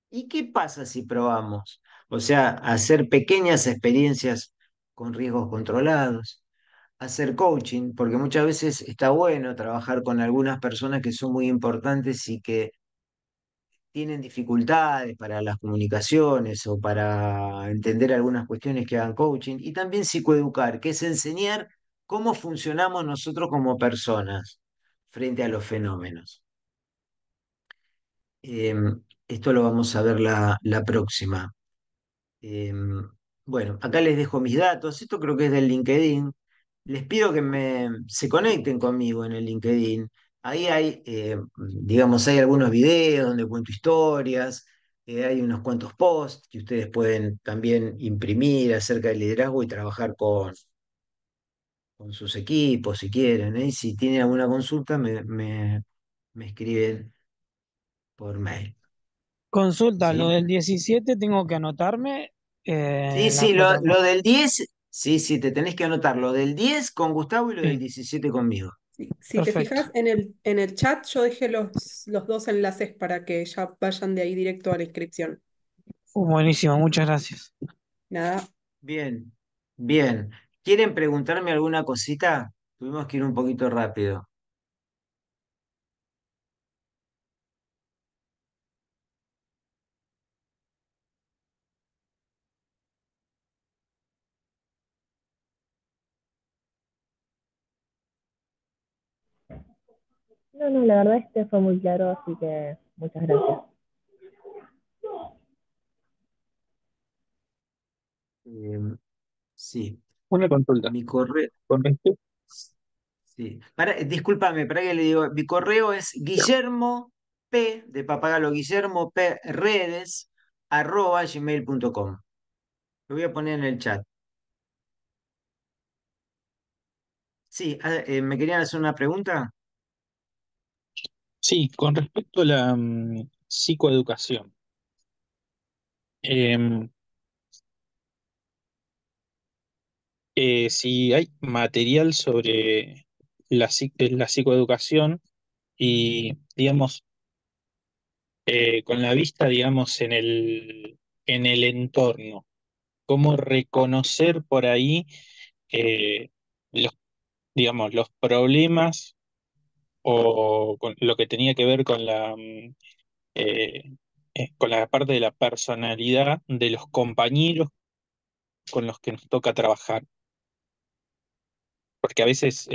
¿Y qué pasa si probamos? O sea, hacer pequeñas experiencias con riesgos controlados, hacer coaching, porque muchas veces está bueno trabajar con algunas personas que son muy importantes y que tienen dificultades para las comunicaciones o para entender algunas cuestiones que hagan coaching, y también psicoeducar, que es enseñar cómo funcionamos nosotros como personas frente a los fenómenos. Eh, Esto lo vamos a ver la próxima. Eh, bueno, acá les dejo mis datos. Esto creo que es del LinkedIn. Les pido que se conecten conmigo en el LinkedIn. Ahí hay, digamos, hay algunos videos donde cuento historias, hay unos cuantos posts que ustedes pueden también imprimir acerca del liderazgo y trabajar con sus equipos si quieren, ¿eh? Y si tienen alguna consulta, me escriben por mail. Consulta, lo ¿Sí? del 17 tengo que anotarme Sí, en la sí, lo plataforma. del 10 sí, sí, te tenés que anotar lo del 10 con Gustavo y lo del Sí, 17 conmigo. Sí, si te perfecto. fijas en el chat, yo dejé los dos enlaces para que ya vayan de ahí directo a la inscripción. Buenísimo, muchas gracias. Nada, Bien, bien. ¿Quieren preguntarme alguna cosita? Tuvimos que ir un poquito rápido. No, no, la verdad este fue muy claro, así que muchas gracias. Eh, sí, Una consulta. mi correo, Con respecto, sí. Discúlpame, para que le digo, mi correo es Guillermo P de Papagalo Guillermo P Redes @gmail.com. Lo voy a poner en el chat. Sí, ¿me querían hacer una pregunta? sí, con respecto a la psicoeducación. Em, si hay material sobre la psicoeducación y, digamos, con la vista, digamos, en el entorno, cómo reconocer por ahí eh, los, digamos, los problemas o con lo que tenía que ver eh, con la parte de la personalidad de los compañeros con los que nos toca trabajar. Porque a veces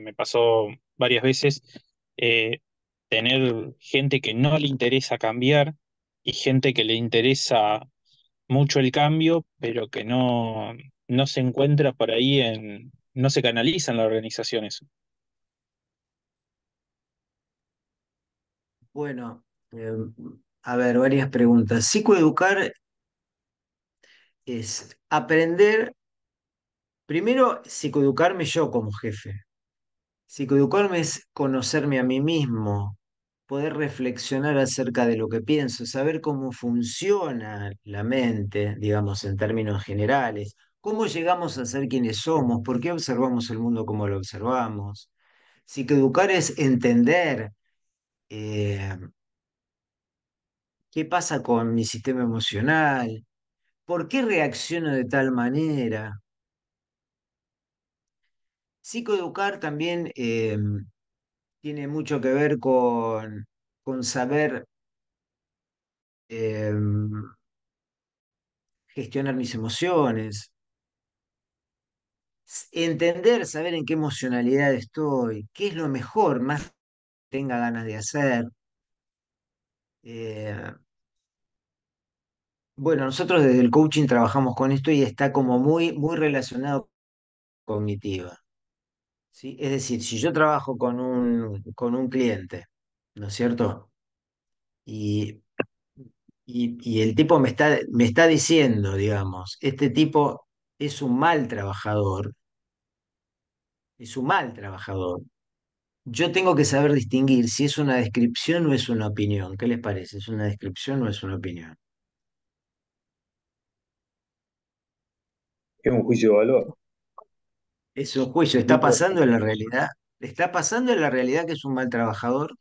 me pasó varias veces eh, tener gente que no le interesa cambiar y gente que le interesa mucho el cambio, pero que no se encuentra por ahí no se canaliza en la organización eso. Bueno, a ver, varias preguntas. Psicoeducar es aprender, primero, psicoeducarme yo como jefe. Psicoeducarme es conocerme a mí mismo, poder reflexionar acerca de lo que pienso, saber cómo funciona la mente, digamos, en términos generales, cómo llegamos a ser quienes somos, por qué observamos el mundo como lo observamos. Psicoeducar es entender eh, qué pasa con mi sistema emocional, por qué reacciono de tal manera. Psicoeducar también tiene mucho que ver con saber eh, gestionar mis emociones, entender, saber en qué emocionalidad estoy, qué es lo mejor, más tenga ganas de hacer. Eh, bueno, nosotros desde el coaching trabajamos con esto y está como muy relacionado con cognitiva, ¿sí? Es decir, si yo trabajo con un cliente, ¿no es cierto? Y, y el tipo me está diciendo, digamos, este tipo es un mal trabajador, es un mal trabajador. Yo tengo que saber distinguir si es una descripción o es una opinión. ¿Qué les parece? ¿Es una descripción o es una opinión? Es un juicio de valor. Es un juicio. El ¿Está tipo pasando en la realidad? ¿Está pasando en la realidad que es un mal trabajador?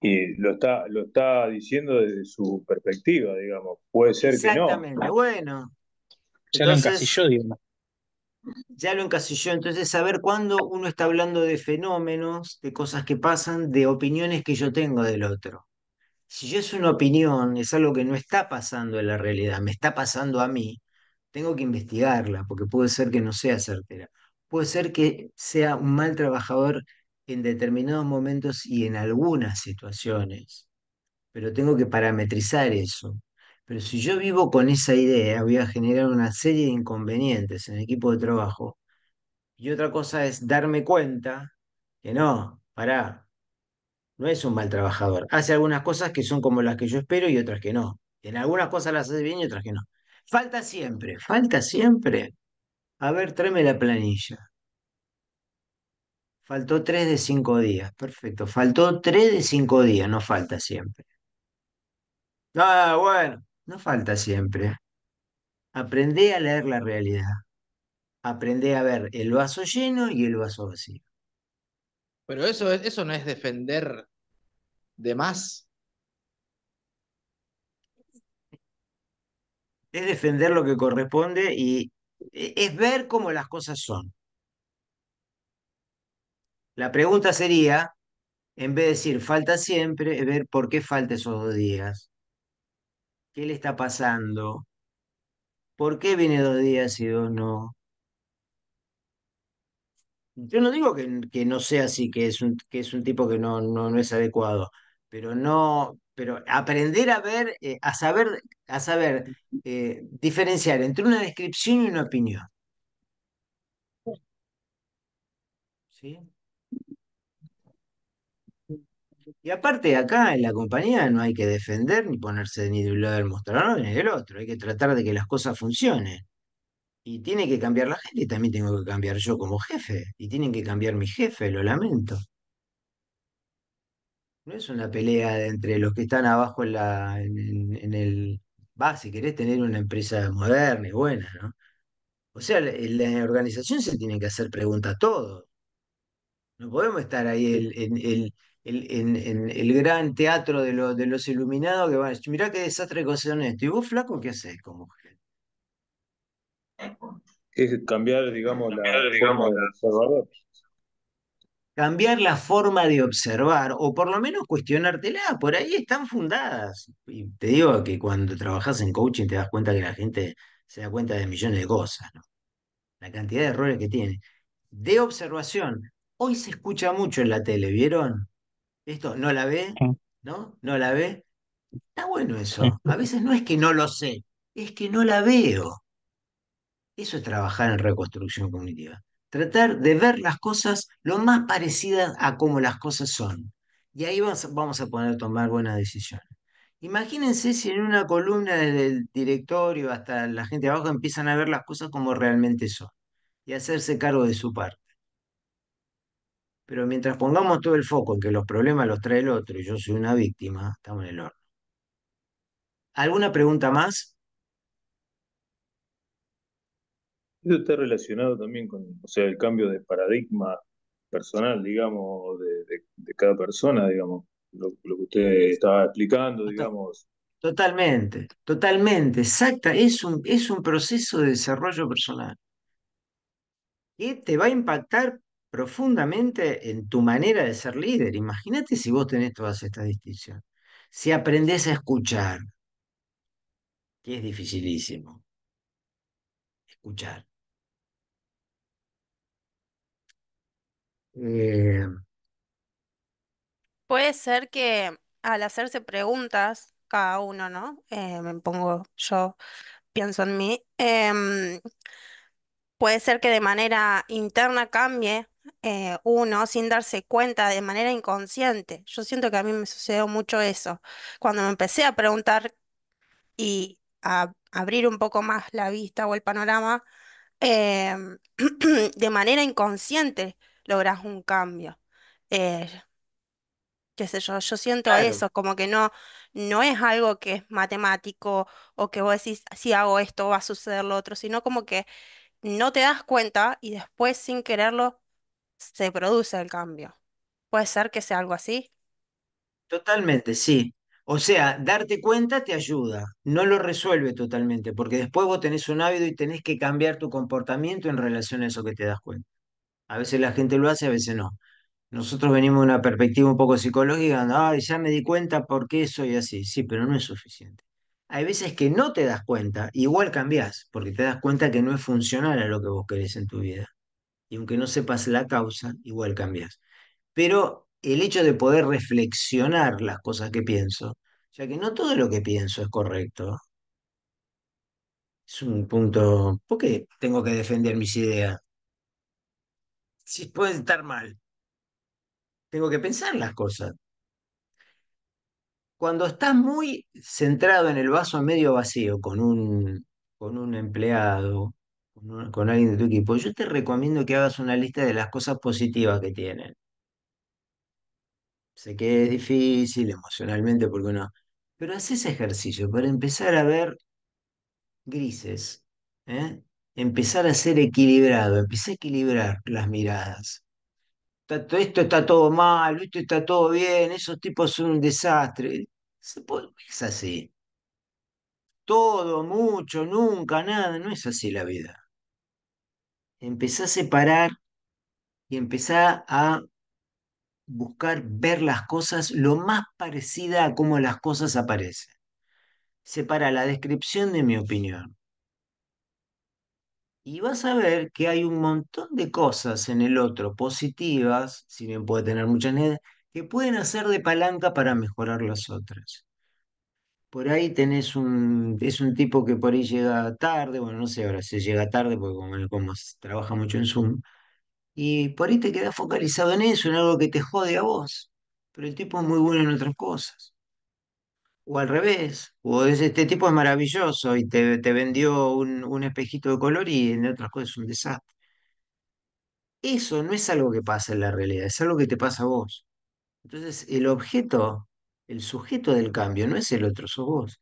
y lo está diciendo desde su perspectiva, digamos. Puede ser que no. Exactamente. Bueno, Ya lo entonces encasilló, digamos. ya lo encasilló. Entonces, saber cuándo uno está hablando de fenómenos, de cosas que pasan, de opiniones que yo tengo del otro. Si yo es una opinión, es algo que no está pasando en la realidad, me está pasando a mí, tengo que investigarla, porque puede ser que no sea certera. Puede ser que sea un mal trabajador en determinados momentos y en algunas situaciones, pero tengo que parametrizar eso. Pero si yo vivo con esa idea, voy a generar una serie de inconvenientes en el equipo de trabajo. Y otra cosa es darme cuenta que no, pará, no es un mal trabajador. Hace algunas cosas que son como las que yo espero y otras que no. En algunas cosas las hace bien y otras que no. Falta siempre, falta siempre. A ver, tráeme la planilla. Faltó 3 de 5 días. Perfecto. Faltó 3 de 5 días, no falta siempre. Ah, bueno, no falta siempre. Aprendé a leer la realidad. Aprendé a ver el vaso lleno y el vaso vacío. Pero eso no es defender de más. Es defender lo que corresponde y es ver cómo las cosas son. La pregunta sería, en vez de decir falta siempre, es ver por qué falta esos 2 días. ¿Qué le está pasando? ¿Por qué viene 2 días y dos no? Yo no digo que no sea así, que es un tipo que no es adecuado, pero no, pero aprender a ver, a saber diferenciar entre una descripción y una opinión, ¿sí? Y aparte acá en la compañía no hay que defender ni ponerse ni de un lado del mostrador ni del otro, hay que tratar de que las cosas funcionen. Y tiene que cambiar la gente y también tengo que cambiar yo como jefe. Y tienen que cambiar mi jefe, lo lamento. No es una pelea entre los que están abajo en el. Va, si querés tener una empresa moderna y buena, ¿no? O sea, la organización se tiene que hacer preguntas a todos. No podemos estar ahí en el gran teatro de los iluminados que van a decir, mirá qué desastre que son esto. ¿Y vos, flaco, qué haces como jefe? Es cambiar, digamos, la forma del observador. Cambiar la forma de observar o por lo menos cuestionártela, por ahí están fundadas. Y te digo que cuando trabajas en coaching te das cuenta que la gente se da cuenta de millones de cosas, ¿no? La cantidad de errores que tiene. De observación, hoy se escucha mucho en la tele, ¿vieron? Esto, ¿no la ve? Mm, ¿No? ¿No la ve? Está bueno sí. eso. A veces no es que no lo sé, es que no la veo. Eso es trabajar en reconstrucción cognitiva. Tratar de ver las cosas lo más parecidas a como las cosas son. Y ahí vamos a poder tomar buenas decisiones. Imagínense si en una columna desde el directorio hasta la gente de abajo empiezan a ver las cosas como realmente son y hacerse cargo de su parte. Pero mientras pongamos todo el foco en que los problemas los trae el otro y yo soy una víctima, estamos en el horno. ¿Alguna pregunta más? Eso está relacionado también con, o sea, el cambio de paradigma personal, digamos, de cada persona, digamos, lo que usted estaba explicando, digamos. Totalmente, totalmente, exacta. Es un proceso de desarrollo personal que te va a impactar profundamente en tu manera de ser líder. Imagínate si vos tenés todas estas distinciones. Si aprendés a escuchar, que es dificilísimo, escuchar. Eh, Puede ser que al hacerse preguntas, cada uno, ¿no? Me pongo yo, pienso en mí. Puede ser que de manera interna cambie uno sin darse cuenta de manera inconsciente. Yo siento que a mí me sucedió mucho eso. Cuando me empecé a preguntar y a abrir un poco más la vista o el panorama, em, de manera inconsciente logras un cambio. Eh, Qué sé yo siento claro, eso, como que no es algo que es matemático o que vos decís, si hago esto va a suceder lo otro, sino como que no te das cuenta y después sin quererlo se produce el cambio. Puede ser que sea algo así. totalmente, sí. O sea, darte cuenta te ayuda, no lo resuelve totalmente, porque después vos tenés un hábito y tenés que cambiar tu comportamiento en relación a eso que te das cuenta. A veces la gente lo hace, a veces no. Nosotros venimos de una perspectiva un poco psicológica, ay, ya me di cuenta por qué soy así. Sí, pero no es suficiente. Hay veces que no te das cuenta, igual cambiás, porque te das cuenta que no es funcional a lo que vos querés en tu vida. Y aunque no sepas la causa, igual cambiás. Pero el hecho de poder reflexionar las cosas que pienso, ya que no todo lo que pienso es correcto, es un punto, ¿por qué tengo que defender mis ideas? Si pueden estar mal, tengo que pensar las cosas. Cuando estás muy centrado en el vaso medio vacío con un empleado, con alguien de tu equipo, yo te recomiendo que hagas una lista de las cosas positivas que tienen. Sé que es difícil emocionalmente porque uno... Pero haces ese ejercicio para empezar a ver grises, ¿eh? Empezar a ser equilibrado, empezar a equilibrar las miradas. Esto está todo mal, esto está todo bien, esos tipos son un desastre. Es así. Todo, mucho, nunca, nada, no es así la vida. Empezá a separar y empezá a buscar ver las cosas lo más parecida a cómo las cosas aparecen. Separa la descripción de mi opinión. Y vas a ver que hay un montón de cosas en el otro positivas, si bien puede tener muchas negativas, que pueden hacer de palanca para mejorar las otras. Por ahí es un tipo que por ahí llega tarde, bueno, no sé ahora si llega tarde, porque como trabaja mucho en Zoom, y por ahí te quedas focalizado en eso, en algo que te jode a vos. Pero el tipo es muy bueno en otras cosas. O al revés, este tipo es maravilloso y te vendió un espejito de color y en otras cosas es un desastre. Eso no es algo que pasa en la realidad, es algo que te pasa a vos. Entonces, el objeto, el sujeto del cambio no es el otro, sos vos.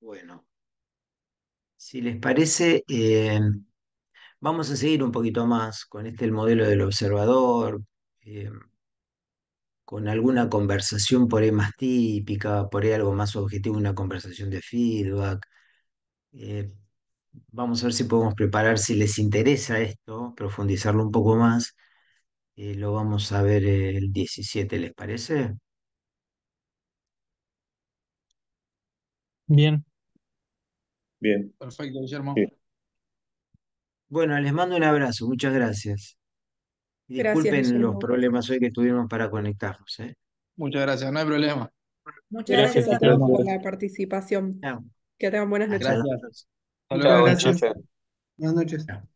Bueno, si les parece, vamos a seguir un poquito más con el modelo del observador, eh, con alguna conversación por ahí más típica, por ahí algo más objetivo, una conversación de feedback. Eh, Vamos a ver si podemos preparar, si les interesa esto, profundizarlo un poco más. Lo vamos a ver el 17, ¿les parece? Bien, Bien, Perfecto, Guillermo. sí. Bueno, les mando un abrazo, muchas gracias. Y Gracias, disculpen los Guillermo. problemas hoy que tuvimos para conectarnos, ¿eh? Muchas gracias, no hay problema. Muchas gracias gracias a a ustedes. todos por la participación. Chao. Que tengan buenas Hasta noches. la Gracias. próxima. Hasta Muchas luego. Buenas gracias. noches. Buenas noches. Chao.